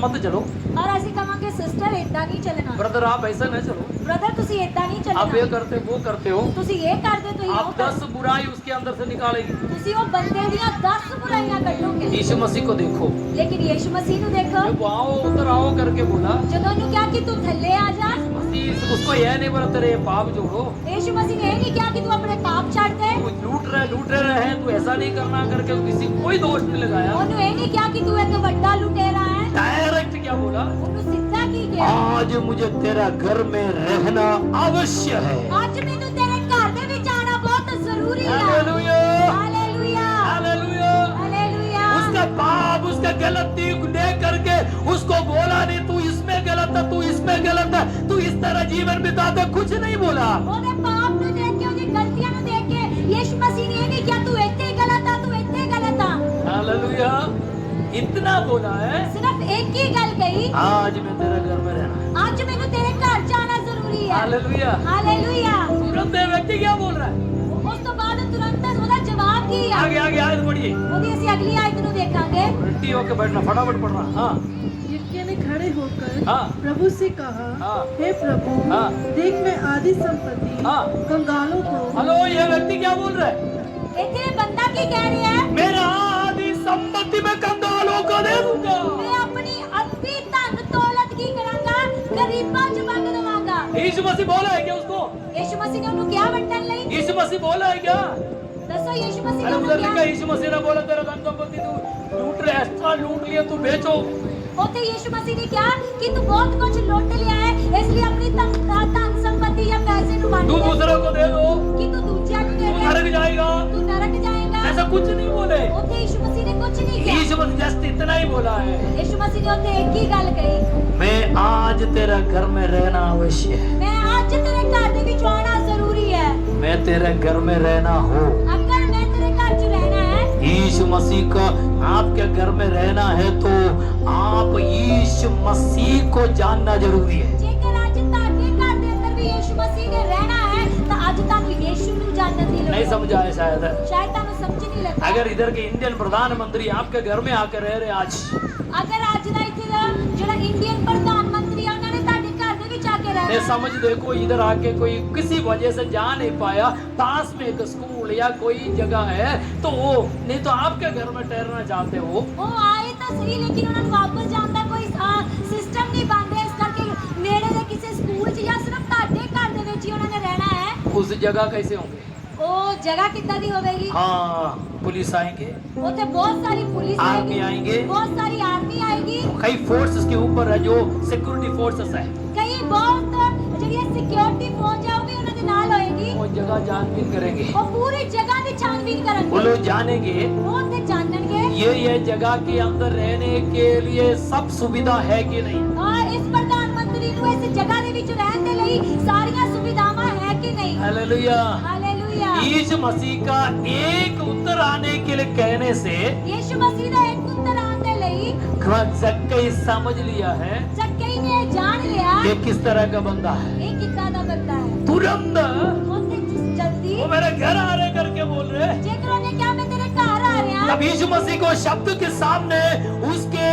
मत चलो, ਔਰ ਅਸੀਂ ਕਹਾਂਗੇ ਸਿਸਟਰ ਇਦਾਂ ਨਹੀਂ ਚੱਲਣਾ, ब्रदर आप ऐसा न चलो, ਬ੍ਰਦਰ ਤੁਸੀਂ ਇਦਾਂ ਨਹੀਂ आप ये ਚੱਲਣਾ, करते वो करते हो, ਤੁਸੀਂ ਇਹ ਕਰਦੇ ਤੁਸੀਂ आप ਉਹ ਕਰਦੇ, 10 बुराई उसके अंदर से निकालेगी। ਤੁਸੀਂ ਉਹ ਬੰਦੇ ਦੀਆਂ 10 ਬੁਰਾਈਆਂ ਕੱਢੋਗੇ। यीशु मसीह को देखो, ਲੇਕਿन ਯीशु मसीह ਨੂੰ ਦੇਖੋ, जब वो आओ उधर आओ करके बोला, ਜਦੋਂ ਉਹਨੂੰ ਕਿਹਾ ਕਿ ਤੂੰ ਥੱਲੇ ਆ ਜਾ, मसीह उसको यह नहीं बोला तेरे ये पाप जोड़ो, ਯीशु मसीह ਨੇ ਇਹ ਨਹੀਂ ਕਿਹਾ कि तू अपने पाप छाड़ दे, तू लूट रहे हैं, तू ऐसा नहीं करना करके किसी कोई दोष नहीं लगाया। ਉਹਨੂੰ ਇਹ ਨਹੀਂ ਕਿਹਾ कि तू एक ਵੱਡਾ ਲੁਟੇਰਾ ਹੈ, डायरेक्ट क्या बोला, ਉਹਨੂੰ ਸਿੱਧਾ ਕੀ ਕਿਹਾ, आज मुझे तेरा घर में रहना अवश्य है। ਅੱਜ ਮੈਨੂੰ ਤੇਰੇ ਘਰ ਦੇ ਵਿੱਚ ਆਣਾ ਬਹੁਤ ਜ਼ਰੂਰੀ ਹੈ। Hallelujah, hallelujah hallelujah. हालेलुया। उसका पाप उसका गलती देख करके उसको बोला नहीं तू इसमें गलत है, तू इसमें गलत है, तू इस तरह जीवन बिता दे, कुछ नहीं बोला। ਉਹਦੇ ਪਾਪ ਨੂੰ ਦੇਖ ਕੇ ਉਹਦੀ ਗਲਤੀਆਂ ਨੂੰ ਦੇਖ ਕੇ ਯीशु मसीह ਨੇ ਇਹ ਨਹੀਂ ਕਿਹਾ ਤੂੰ ਇੱਥੇ ਗਲਤ ਆ, ਤੂੰ ਇੱਥੇ ਗਲਤ ਆ, हालेलुया, इतना बोला है, ਸਿਰਫ ਇੱਕ ਹੀ ਗੱਲ ਕਹੀ, आज मैं तेरे घर में रहना। ਅੱਜ ਮੈਨੂੰ ਤੇਰੇ ਘਰ ਜਾਣਾ ਜ਼ਰੂਰੀ ਹੈ। हालेलुया। हालेलुया। तुरंत ये व्यक्ति क्या बोल रहा है? ਉਸ ਤੋਂ ਬਾਅਦ तुरंत ਉਹਦਾ ਜਵਾਬ ਕੀ ਆ? आगे आगे आयत पढ़िए, ਉਹਦੀ ਅਸੀਂ अगली आयत ਨੂੰ ਦੇਖਾਂਗੇ। रेडी होके बैठना, फटाफट पढ़ना। हाँ यिर्मयाह ने खड़े होकर हाँ प्रभु से कहा, हाँ। हे प्रभु, हाँ। देख मैं आदि संपत्ति हाँ। कंगालों को हेलो, ये व्यक्ति क्या बोल रहा है? ਇੱਥੇ ਬੰਦਾ ਕੀ ਕਹਿ ਰਿਹਾ ਹੈ? मेरा आदि संपत्ति में कंगालों को दे दूंगा। ਮੈਂ ਆਪਣੀ ਅੱਧੀ ਧਨ ਦੌਲਤ ਕੀ ਕਰਾਂਗਾ? ਗਰੀਬਾਂ 'ਚ ਵੰਡ ਦਵਾਂਗਾ। यीशु मसीह बोला है क्या उसको? ਯीशु मसीह ਨੇ ਉਹਨੂੰ ਕਿਹਾ ਵੰਡਣ ਲਈ? यीशु मसीह बोला है क्या? ਦੱਸੋ ਯीशु मसीह अरे ਨੇ उधर ਉਹਨੂੰ लिखा ਕਿਹਾ? यीशु मसीह ने बोला तेरा धन संपत्ति तू लूट रहे, एक्स्ट्रा लूट लिया, तू बेचो। ਉੱਥੇ ਯीशु मसीह ਨੇ ਕਿਹਾ ਕਿ ਤੂੰ ਬਹੁਤ ਕੁਝ ਲੁੱਟ ਲਿਆ ਹੈ, ਇਸ ਲਈ ਆਪਣੀ ਧਨ ਸੰਪत्ति ਜਾਂ ਪੈਸੇ ਨੂੰ ਵੰਡ तू ਦੇ, दूसरे को दे दो, ਕਿ ਤੂੰ ਦੂਜਿਆਂ ਨੂੰ ਦੇ तू ਦੇ, नरक जाएगा। ਤੂੰ ਨਰਕ ਜਾਏਗਾ। ऐसा कुछ नहीं बोले, ਉੱਥੇ ਯीशु मसीह ने कुछ नहीं किया। यीशु मसीह जस्ट इतना ही बोला है, यीशु मसीह ने ਉੱਥੇ ਇੱਕ ਹੀ ਗੱਲ ਕਹੀ, मैं आज तेरा घर में रहना अवश्य है, ਮੈਂ ਅੱਜ ਤੇਰੇ ਘਰ ਦੇ ਵਿੱਚ ਆਉਣਾ ਜ਼ਰੂਰੀ ਹੈ। मैं तेरे घर में रहना हो। ਅਗਰ ਮੈਂ ਤੇਰੇ ਘਰ 'ਚ ਰਹਿਣਾ ਹੈ, यीशु मसीह का आपके घर में रहना है तो आप यीशु मसीह को जानना जरूरी है। ਜੇਕਰ ਅੱਜ ਤੁਹਾਡੇ ਘਰ ਦੇ ਅੰਦਰ ਵੀ ਯीशु मसीह ਨੇ ਰਹਿਣਾ ਹੈ ਤਾਂ ਅੱਜ ਤੁਹਾਨੂੰ ਯीशु ਨੂੰ ਜਾਣਨ ਦੀ ਲੋੜ नहीं ਹੈ। समझा है शायद। ਸ਼ਾਇਦ ਤੁਹਾਨੂੰ ਸਮਝ ਨਹੀਂ ਲੱਗਾ। अगर इधर के इंडियन प्रधानमंत्री आपके घर में आकर रह रहे आज, ਅਗਰ ਅੱਜ ਦਾ ਇੱਥੇ ਦਾ ਜਿਹੜਾ ਇੰਡੀਅਨ ਪ੍ਰਧਾਨ ਮੰਤਰੀ ਆ ਉਹਨਾਂ ਨੇ ਤੁਹਾਡੇ ਘਰ ਦੇ ਵਿੱਚ ਆ ਕੇ ये ਰਹਿਣਾ, समझ देखो इधर आके कोई किसी वजह से जा नहीं पाया, पास में एक स्कूल या कोई जगह है तो वो नहीं तो आपके घर में ठहरना चाहते हो, ਉਹ ਆਏ ਤਾਂ ਸਹੀ ਲੇਕਿਨ ਉਹਨਾਂ ਨੂੰ ਵਾਪਸ ਜਾਣ ਦਾ ਕੋਈ ਸਿਸਟਮ ਨਹੀਂ ਬਣ ਰਿਹਾ, ਇਸ ਕਰਕੇ ਨੇੜੇ ਦੇ ਕਿਸੇ ਸਕੂਲ 'ਚ ਜਾਂ ਸਿਰਫ ਤੁਹਾਡੇ ਘਰ ਦੇ ਵਿੱਚ ਹੀ ਉਹਨਾਂ ਨੇ ਰਹਿਣਾ ਹੈ। उस जगह कैसे होंगे? ਉਹ ਜਗ੍ਹਾ ਕਿੱਦਾਂ ਦੀ ਹੋਵੇਗੀ? हाँ, पुलिस आएंगे, ਉੱਥੇ ਬਹੁਤ ਸਾਰੀ ਪੁਲਿਸ आर्मी आएंगे, ਬਹੁਤ ਸਾਰੀ ਆਰਮੀ ਆਏਗੀ, कई फोर्सेस के ऊपर है जो सिक्योरिटी फोर्सेस है, ਕਈ ਬਹੁਤ ਜਿਹੜੀ ਸਿਕਿਉਰਿਟੀ ਫੌਜ ਆ ਉਹ ਵੀ ਉਹਨਾਂ ਦੇ ਨਾਲ ਹੋਏਗੀ। वो जगह जानबीन करेंगे, ਉਹ ਪੂਰੀ ਜਗ੍ਹਾ ਦੀ ਛਾਣਬੀਨ वो ਕਰਨਗੇ, लोग जानेंगे ਉਹ ਉੱਥੇ ਜਾਣਨਗੇ ये जगह के अंदर रहने के लिए सब सुविधा है कि नहीं। ਇਸ ਪ੍ਰਧਾਨ ਮੰਤਰੀ ਨੂੰ ਇਸ ਜਗ੍ਹਾ ਦੇ ਵਿੱਚ ਰਹਿਣ ਦੇ ਲਈ ਸਾਰੀਆਂ ਸੁਵਿਧਾਵਾਂ ਹੈ ਕਿ ਨਹੀਂ? हालेलुया। ਹਾਲੇਲੂਇਆ। यीशु मसीह का एक उत्तर आने के लिए कहने से ਯीशु मसीह ਦਾ ਇੱਕ ਉੱਤਰ ਆਉਣ ਦੇ ਲਈ जक्कई समझ लिया है ਜ਼ੱਕਈ ਨੇ ਜਾਣ ਲਿਆ ये किस तरह का बंदा है। ਇਹ ਕਿੱਦਾਂ ਦਾ ਬੰਦਾ ਹੈ। तुरंत ਉਹਨੇ ਜਲਦੀ वो मेरे घर आ रहे करके बोल रहे, ਜੇਕਰ ਉਹਨੇ ਕਿਹਾ ਮੈਂ ਤੇਰੇ ਘਰ ਆ ਰਿਹਾ तब यीशु मसीह को शब्द के सामने उसके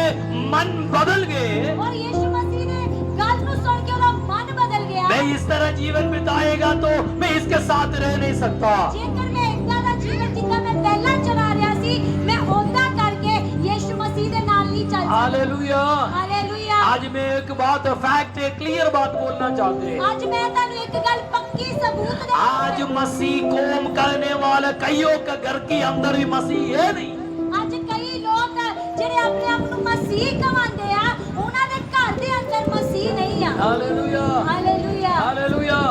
मन बदल गए। ਔਰ ਯीशु मसीह ਨੇ ਗੱਲ ਨੂੰ ਸੁਣ ਕੇ ਉਹਦਾ ਮਨ ਬਦਲ ਗਿਆ। मैं इस तरह जीवन बिताएगा तो मैं इसके साथ रह नहीं सकता। ਜੇਕਰ ਮੈਂ ਇਦਾਂ ਦਾ ਜੀਵਨ ਜਿੱਦਾਂ ਮੈਂ ਪਹਿਲਾਂ ਚਲਾ ਰਿਹਾ ਸੀ ਮੈਂ ਉਹਦਾ ਕਰਕੇ ਯੀਸ਼ੂ ਮਸੀਹ ਦੇ ਨਾਲ ਨਹੀਂ ਚੱਲ ਸਕਦਾ। हालेलुया। ਹਾਲੇਲੂਇਆ। आज मैं एक बात फैक्ट एक क्लियर बात बोलना चाहते हैं। ਅੱਜ ਮੈਂ ਤੁਹਾਨੂੰ ਇੱਕ ਗੱਲ ਪੱਕੀ ਸਬੂਤ ਦੇ आज मसीह कोम करने वाले कईयों का घर के अंदर भी मसीह है नहीं। ਅੱਜ ਕਈ ਲੋਕ ਜਿਹੜੇ ਆਪਣੇ ਆਪ ਨੂੰ ਮਸੀਹ ਕਹਾਉਂਦੇ ਆ ਉਹਨਾਂ ਦੇ ਘਰ ਦੇ ਅੰਦਰ ਮਸੀਹ ਨਹੀਂ ਆ। हालेलुया। ਹਾਲੇਲੂਇਆ। हालेलुया।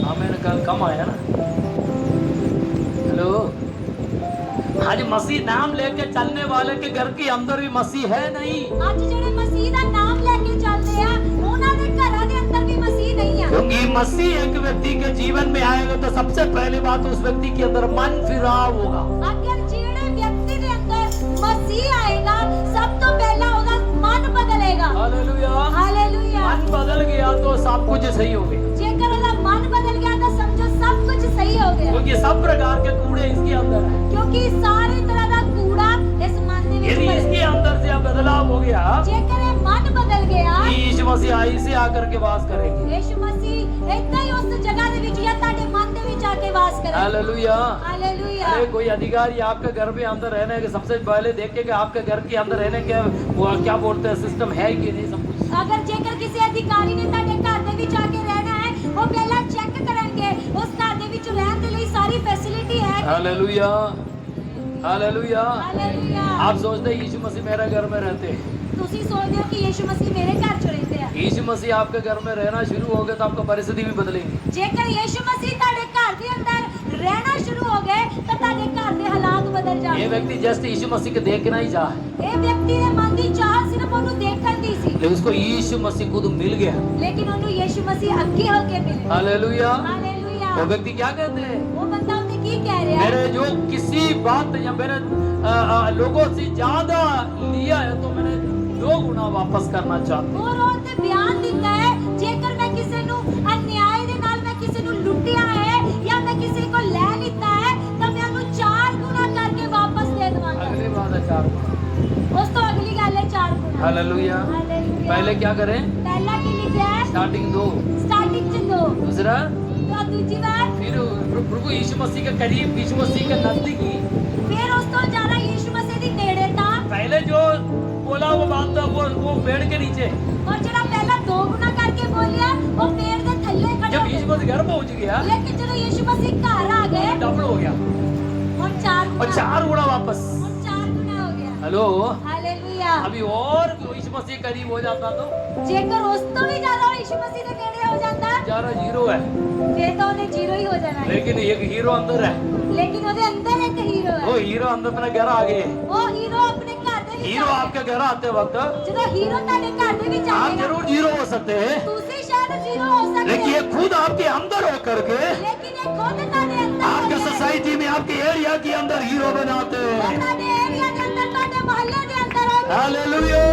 आमीन। कल कम आया ना। हेलो। आज मसीह नाम लेके चलने वाले के घर के अंदर भी मसीह है नहीं। ਅੱਜ ਜਿਹੜੇ ਮਸੀਹ ਦਾ ਨਾਮ ਲੈ ਕੇ ਚੱਲਦੇ ਆ ਉਹਨਾਂ ਦੇ ਘਰਾਂ ਦੇ ਅੰਦਰ ਵੀ ਮਸੀਹ ਨਹੀਂ ਆ। क्योंकि मसीह एक व्यक्ति के जीवन में आएगा तो सबसे पहली बात उस व्यक्ति के अंदर मन फिराव होगा। ਅਗਰ ਜਿਹੜੇ ਵਿਅਕਤੀ ਦੇ ਅੰਦਰ ਮਸੀਹ ਆਏਗਾ ਸਭ ਤੋਂ ਪਹਿਲਾਂ ਉਹਦਾ ਮਨ ਬਦਲੇਗਾ। हालेलुया। ਹਾਲੇਲੂਇਆ। मन बदल गया तो सब कुछ सही हो गया। ਜੇਕਰ ਉਹਦਾ ਮਨ ਬਦਲ ਗਿਆ ਤਾਂ ਸਮਝੋ ਸਭ ਕੁਝ ਸਹੀ ਹੋ ਗਿਆ। क्योंकि सब प्रकार के कूड़े इसके अंदर है। ਕਿਉਂਕਿ ਸਾਰੀ ਤਰ੍ਹਾਂ ਦਾ ਕੂੜਾ ਇਸ ਮਨ ਦੇ ਵਿੱਚ यदि ਭਰਿਆ। इसके अंदर से अब बदलाव हो गया, ਜੇਕਰ ਇਹ ਮਨ ਬਦਲ ਗਿਆ यीशु मसीह आई से आकर के वास करेंगे। ਯीशੂ ਮਸੀਹ ਏਦਾਂ ਹੀ ਉਸ ਜਗ੍ਹਾ ਦੇ ਵਿੱਚ ਜਾਂ ਤੁਹਾਡੇ ਮਨ ਦੇ ਵਿੱਚ ਆ ਕੇ ਵਾਸ ਕਰੇਗਾ। हालेलुया। ਹਾਲੇਲੂਇਆ। अरे कोई अधिकारी आपके घर में अंदर रहने के सबसे पहले देखेगा आपके घर के अंदर रहने के वो क्या बोलते हैं सिस्टम है कि नहीं सब कुछ। ਅਗਰ ਜੇਕਰ ਕਿਸੇ ਅਧਿਕਾਰੀ ਨੇ ਤੁਹਾਡੇ ਘਰ ਦੇ ਵਿੱਚ ਆ ਕੇ ਰਹਿਣਾ ਹੈ ਉਹ ਪਹਿਲਾਂ ਚੈੱਕ ਕਰਨਗੇ ਉਸ ਘਰ ਦੇ ਵਿੱਚ ਰਹਿਣ ਦੇ ਲਈ ਸਾਰੀ ਫੈਸਿਲਿਟੀ ਹੈ। हालेलुया। हालेलुया। ਹਾਲੇਲੂਇਆ। आप सोचते हैं यीशु मसीह मेरे घर में रहते हैं। ਤੁਸੀਂ ਸੋਚਦੇ ਹੋ ਕਿ ਯੀਸ਼ੂ ਮਸੀਹ ਮੇਰੇ ਘਰ ਚ ਰਹਿੰਦੇ ਆ। यीशु मसीह आपके घर में रहना शुरू हो गया तो आपका परिस्थिति भी बदलेगी। ਜੇਕਰ ਯੀਸ਼ੂ ਮਸੀਹ ਤੁਹਾਡੇ ਘਰ ਦੇ ਅੰਦਰ ਰਹਿਣਾ ਸ਼ੁਰੂ ਹੋ ਗਏ ਤਾਂ ਤੁਹਾਡੇ ਘਰ ਦੇ ਹਾਲਾਤ ਬਦਲ ये ਜਾਣਗੇ। व्यक्ति जस्ट यीशु मसीह के देखना ही चाह है, ਇਹ ਵਿਅਕਤੀ ਦੇ ਮਨ ਦੀ ਚਾਹ ਸਿਰਫ ਉਹਨੂੰ ਦੇਖਣ ਦੀ ਸੀ लेकिन उसको यीशु मसीह खुद मिल गया। ਲੇਕਿन ਉਹਨੂੰ ਯੀਸ਼ੂ ਮਸੀਹ ਅੱਗੇ ਹੋ ਕੇ ਮਿਲੇ। हालेलुया। ਹਾਲੇਲੂਇਆ। वो व्यक्ति क्या कहते हैं? ਉਹ ਬੰਦਾ ਉਹਨੇ ਕੀ ਕਹਿ ਰਿਹਾ ਹੈ? मेरे जो किसी बात या मेरे लोगों से ज्यादा लिया है तो मैंने 2 गुना वापस करना चाहता हूँ। और ਉਹ ਤੇ ਬਿਆਨ ਦਿੰਦਾ ਹੈ ਜੇਕਰ ਮੈਂ ਕਿਸੇ ਨੂੰ ਅਨਿਆਏ ਦੇ ਨਾਲ ਮੈਂ ਕਿਸੇ ਨੂੰ ਲੁੱਟਿਆ ਹੈ ਜਾਂ ਮੈਂ ਕਿਸੇ ਕੋ ਲੈ ਲਿੱਤਾ ਹੈ ਤਾਂ ਮੈਂ ਉਹਨੂੰ 4 ਗੁਣਾ ਕਰਕੇ ਵਾਪਸ ਦੇ ਦਵਾਂਗਾ। अगली बात है 4 गुना। ਉਸ ਤੋਂ ਅਗਲੀ ਗੱਲ ਹੈ 4 ਗੁਣਾ। हालेलुया। ਹਾਲੇਲੂਇਆ। पहले क्या करें? ਪਹਿਲਾ ਕੀ ਲਿਖਿਆ ਹੈ? स्टार्टिंग 2, ਸਟਾਰਟਿੰਗ ਚ 2 दूसरा ਤਾਂ ਦੂਜੀ ਵਾਰ फिर प्रभु यीशु मसीह के करीब, यीशु मसीह के नजदीकी। ਫਿਰ ਉਸ ਤੋਂ ਜ਼ਿਆਦਾ ਯੀਸ਼ੂ ਮਸੀਹ ਦੀ ਨੇੜੇਤਾ पहले जो बोला वो बात था वो पेड़ के नीचे। ਔਰ ਜਿਹੜਾ ਪਹਿਲਾਂ 2 ਗੁਣਾ ਕਰਕੇ ਬੋਲਿਆ ਉਹ ਪੇੜ ਦੇ ਥੱਲੇ ਖੜਾ जब ਹੋ यीशु ਗਿਆ। मसीह घर पहुंच गया ਲੇਕਿन ਜਦੋਂ ਯੀਸ਼ੂ ਮਸੀਹ ਘਰ ਆ ਗਏ डबल हो गया ਹੁਣ 4 और ਗੁਣਾ 4 गुना वापस। ਹੁਣ 4 ਗੁਣਾ ਹੋ ਗਿਆ। हेलो। ਹਾਲੇਲੂਇਆ। अभी और यीशु मसीह करीब हो जाता तो ਜੇਕਰ ਉਸ ਤੋਂ ਵੀ ਜ਼ਿਆਦਾ ਯੀਸ਼ੂ ਮਸੀਹ ਦੇ ਨੇੜੇ ਹੋ ਜਾਂਦਾ बेचारा जीरो है, ਫਿਰ ਤਾਂ ਉਹਨੇ ਜ਼ੀਰੋ ਹੀ ਹੋ ਜਾਣਾ ਹੈ। लेकिन एक हीरो अंदर है। ਲੇਕਿਨ ਉਹਦੇ ਅੰਦਰ ਇੱਕ ਹੀਰੋ वो ਹੈ। हीरो अंदर अपने घर आ गए। ਉਹ ਹੀਰੋ ਆਪਣੇ ਘਰ ਦੇ ਵਿੱਚ हीरो ਆ आपके घर आते वक्त ਜਦੋਂ ਹੀਰੋ ਤੁਹਾਡੇ ਘਰ ਦੇ ਵਿੱਚ आप ਆਏਗਾ जरूर जीरो हो सकते हैं, ਤੁਸੀਂ ਸ਼ਾਇਦ ਜ਼ੀਰੋ ਹੋ ਸਕਦੇ लेकिन ये ਹੋ खुद आपके अंदर होकर के ਲੇਕਿਨ ਇਹ ਖੁਦ ਤੁਹਾਡੇ ਅੰਦਰ आपके ਹੋ ਗਿਆ। सोसाइटी में, आपके एरिया के अंदर हीरो बनाते ਉਹ हैं। ਤੁਹਾਡੇ ਏਰੀਆ ਦੇ ਅੰਦਰ ਤੁਹਾਡੇ ਮੁਹੱਲੇ ਦੇ ਅੰਦਰ ਹੋ ਗਿਆ। हालेलुया।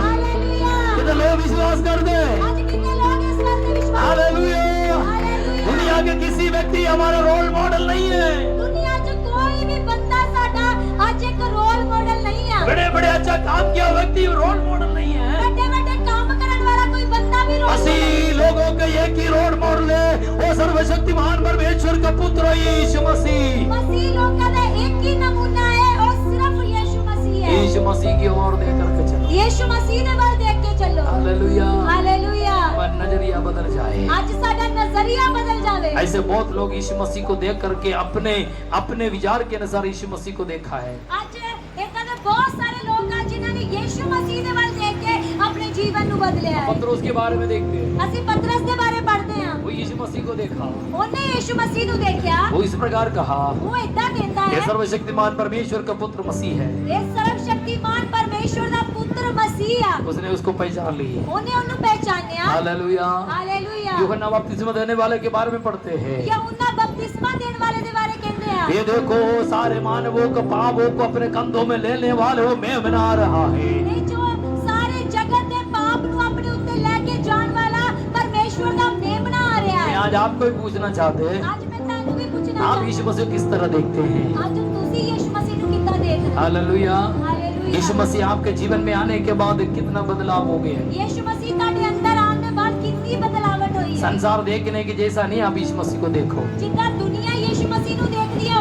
ਹਾਲੇਲੂਇਆ। कितने लोग विश्वास करते हैं? ਅੱਜ ਕਿੰਨੇ ਲੋਕ ਇਸ ਗੱਲ ਤੇ ਵਿਸ਼ਵਾਸ हालेलुया। ਹਾਲੇਲੂਇਆ। दुनिया के किसी व्यक्ति हमारा रोल मॉडल नहीं है। ਦੁਨੀਆ 'ਚ ਕੋਈ ਵੀ ਬੰਦਾ ਸਾਡਾ ਅੱਜ ਇੱਕ ਰੋਲ ਮਾਡਲ ਨਹੀਂ ਆ। बड़े बड़े अच्छा काम किया व्यक्ति रोल मॉडल नहीं है। ਵੱਡੇ ਵੱਡੇ ਕੰਮ ਕਰਨ ਵਾਲਾ ਕੋਈ ਬੰਦਾ ਵੀ ਰੋਲ अस्सी लोगों के एक ही रोल मॉडल है, वो सर्वशक्तिमान परमेश्वर का पुत्र यीशु मसीह। मसीह लोगों का एक ही नमूना है और सिर्फ यीशु मसीह है। यीशु मसीह की ओर देकर के चलो। यीशु मसीह ने वाल देख के चलो। हालेलुया। हालेलुया। हमारा नजरिया बदल जाए। आज साडा नजरिया बदल जावे। ऐसे बहुत लोग यीशु मसीह को देख करके अपने विचार के अनुसार यीशु मसीह को देखा है। आज इतना दे बहुत सारे लोग हैं जिन्होंने यीशु मसीह ने वाल देख के अपने जीवन नु बदलिया है। पत्रोस के बारे में देखते हैं, ਅਸੀਂ पतरस ਦੇ ਬਾਰੇ ਪੜ੍ਹਦੇ ਹਾਂ। वो यीशु मसीह को देखा, ਉਹਨੇ ਯीशु मसीह ਨੂੰ ਦੇਖਿਆ। वो इस प्रकार कहा, ਉਹ ਇਦਾਂ ਕਹਿੰਦਾ ये ਹੈ सर्वशक्तिमान परमेश्वर का पुत्र मसीह है। ਇਹ ਸਰਵਸ਼ਕਤੀਮਾਨ ਪਰਮੇਸ਼ਵਰ ਦਾ ਪੁੱਤਰ ਮਸੀਹ ਆ। उसने उसको पहचान ली। ਉਹਨੇ ਉਹਨੂੰ ਪਹਿਚਾਨਿਆ। हालेलुया। हालेलुया। यूहन्ना बपतिस्मा देने वाले के बारे में पढ़ते हैं, यूहन्ना बपतिस्मा देने वाले ਦੇ ਬਾਰੇ ਕਹਿੰਦੇ ਆ। ये देखो सारे मानवों को पापों को अपने कंधों में लेने वाले वो मैं बना रहा है। ਇਹ ਜੋ ਸਾਰੇ ਜਗਤ ਦੇ ਪਾਪ ਨੂੰ ਆਪਣੇ ਉੱਤੇ ਲੈ ਕੇ ਜਾਣ ਵਾਲਾ ਪਰਮੇਸ਼ਵਰ ਦਾ ਮੇਮਣਾ ਆ ਰਿਹਾ मैं ਹੈ। आज आपको भी पूछना चाहते हैं, ਅੱਜ ਮੈਂ ਤੁਹਾਨੂੰ ਵੀ ਪੁੱਛਣਾ आप यीशु मसीह को किस तरह देखते हैं? ਅੱਜ ਤੁਸੀਂ ਯीशु मसीह ਨੂੰ ਕਿੱਦਾਂ ਦੇਖਦੇ ਹੋ? हालेलुया। हालेलुया। यीशु मसीह आपके जीवन में आने के बाद कितना बदलाव हो गया है। यीशु मसीह ਤੁਹਾਡੇ ਅੰਦਰ ਆਉਣ ਦੇ ਬਾਅਦ ਕਿੰਨੀ ਬਦਲਾਵਟ ਹੋਈ ਹੈ। संसार देखने की जैसा नहीं, आप यीशु मसीह को देखो। ਜਿੱਦਾਂ ਦੁਨੀਆ ਯीशु मसीह ਨੂੰ ਦੇਖਦੀ ਹੈ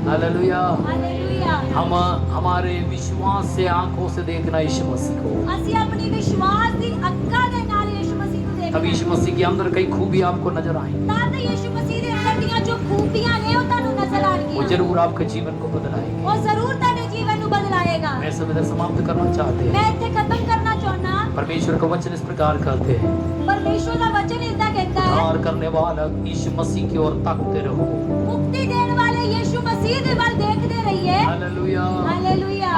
हालेलुया। हालेलुया। हम हमारे विश्वास से आंखों से देखना यीशु मसीह को, ਅਸੀਂ ਆਪਣੀ ਵਿਸ਼ਵਾਸ ਦੀ ਅੱਖਾਂ ਦੇ ਨਾਲ ਯਿਸੂ ਮਸੀਹ ਨੂੰ तब ਦੇਖਣਾ यीशु मसीह के अंदर कई खूबी आपको नजर आएंगी। ਤਾਂ ਤੇ ਯਿਸੂ ਮਸੀਹ ਦੇ ਅੰਦਰ ਦੀਆਂ ਜੋ ਖੂਬੀਆਂ ਨੇ ਉਹ ਤੁਹਾਨੂੰ ਨਜ਼ਰ वो ਆਣਗੀਆਂ जरूर आपके जीवन को बदलाएंगे। ਉਹ ਜ਼ਰੂਰ ਤੁਹਾਡੇ ਜੀਵਨ ਨੂੰ ਬਦਲਾਏਗਾ मैं सब इधर समाप्त करना चाहते ਮੈਂ हैं। ਇੱਥੇ ਖਤਮ ਕਰਨਾ ਚਾਹੁੰਦਾ परमेश्वर का वचन इस प्रकार कहते हैं, ਪਰਮੇਸ਼ਵਰ ਦਾ ਵਚਨ ਇਦਾਂ ਕਹਿੰਦਾ ਹੈ उद्धार करने वाला यीशु मसीह की ओर ताकते रहो। ਮੁਕਤੀ ਦੇਣ ਵਾਲੇ ਯਿਸੂ ਮਸੀਹ ਦੇ ਵੱਲ ਦੇਖਦੇ ਰਹੀਏ हालेलुया। ਹਾਲੇਲੂਇਆ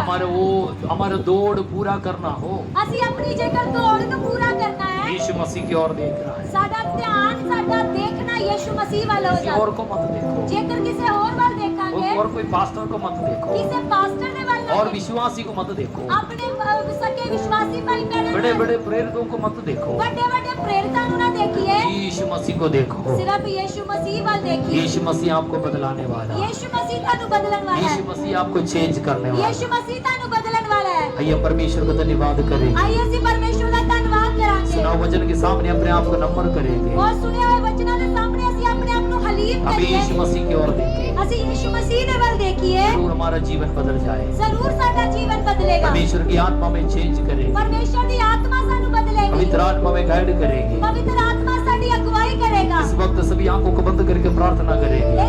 हमारे दौड़ पूरा करना हो, ਅਸੀਂ ਆਪਣੀ ਜੇਕਰ ਦੌੜ ਨੂੰ ਪੂਰਾ ਕਰਨਾ ਹੈ यीशु मसीह की ओर देख रहा है। ਸਾਡਾ ਧਿਆਨ ਸਾਡਾ ਦੇਖਣਾ ਯਿਸੂ ਮਸੀਹ ਵੱਲ ਹੋ किसी और ਜਾਵੇ को मत देखो, ਜੇਕਰ ਕਿਸੇ ਹੋਰ ਵੱਲ ਦੇਖਾਂਗੇ और कोई पास्टर को मत देखो, ਕਿਸੇ ਪਾਸਟਰ ਦੇ ਵੱਲ ਨਾ और ਦੇਖੋ। विश्वासी को मत देखो, ਆਪਣੇ ਸਕੇ ਵਿਸ਼ਵਾਸੀ ਭਾਈ ਭੈਣਾਂ बड़े ਨੂੰ बड़े प्रेरितों को मत देखो, ਵੱਡੇ ਵੱਡੇ ਪ੍ਰੇਰਿਤਾਂ ਨੂੰ ਨਾ ਦੇਖੀਏ यीशु मसीह को देखो। ਸਿਰਫ ਯਿਸੂ ਮਸੀਹ ਵੱਲ ਦੇਖੀਏ यीशु मसीह आपको बदलाने वाला है। ਯਿਸੂ ਮਸੀਹ ਤੁਹਾਨੂੰ ਬਦਲਣ ਵਾਲਾ यीशु ਹੈ मसीह आपको चेंज करने वाला ਯਿਸੂ है। ਮਸੀਹ ਤੁਹਾਨੂੰ ਬਦਲਣ ਵਾਲਾ ਹੈ आइए परमेश्वर का धन्यवाद करेंगे, ਆइए ਅਸੀਂ ਪਰਮੇਸ਼ਵਰ ਦਾ ਧੰਨਵਾਦ ਕਰਾਂਗੇ सुना वचन के सामने अपने आप को नम्र करेंगे। ਔਰ ਸੁਣੇ ਹੋਏ ਵਚਨਾਂ ਦੇ ਸਾਹਮਣੇ ਅਸੀਂ ਆਪਣੇ ਆਪ ਨੂੰ ਹਲੀਮ अभी ਕਰੀਏ यीशु मसीह की ओर देखें, ਅਸੀਂ ਯਿਸੂ ਮਸੀਹ ਦੇ ਵੱਲ ਦੇਖੀਏ जरूर हमारा जीवन बदल जाए। ਜ਼ਰੂਰ ਸਾਡਾ ਜੀਵਨ ਬਦਲੇਗਾ परमेश्वर की आत्मा में चेंज करेंगे, ਪਰਮੇਸ਼ਵਰ ਦੀ ਆਤਮਾ ਸਾਨੂੰ ਬਦਲੇਗੀ पवित्र आत्मा में गाइड करेंगे। ਪਵਿੱਤਰ ਆਤਮਾ ਸਾਡੀ ਅਗਵਾਈ ਕਰੇਗਾ इस वक्त सभी आंखों को बंद करके प्रार्थना करेंगे। ਇਸ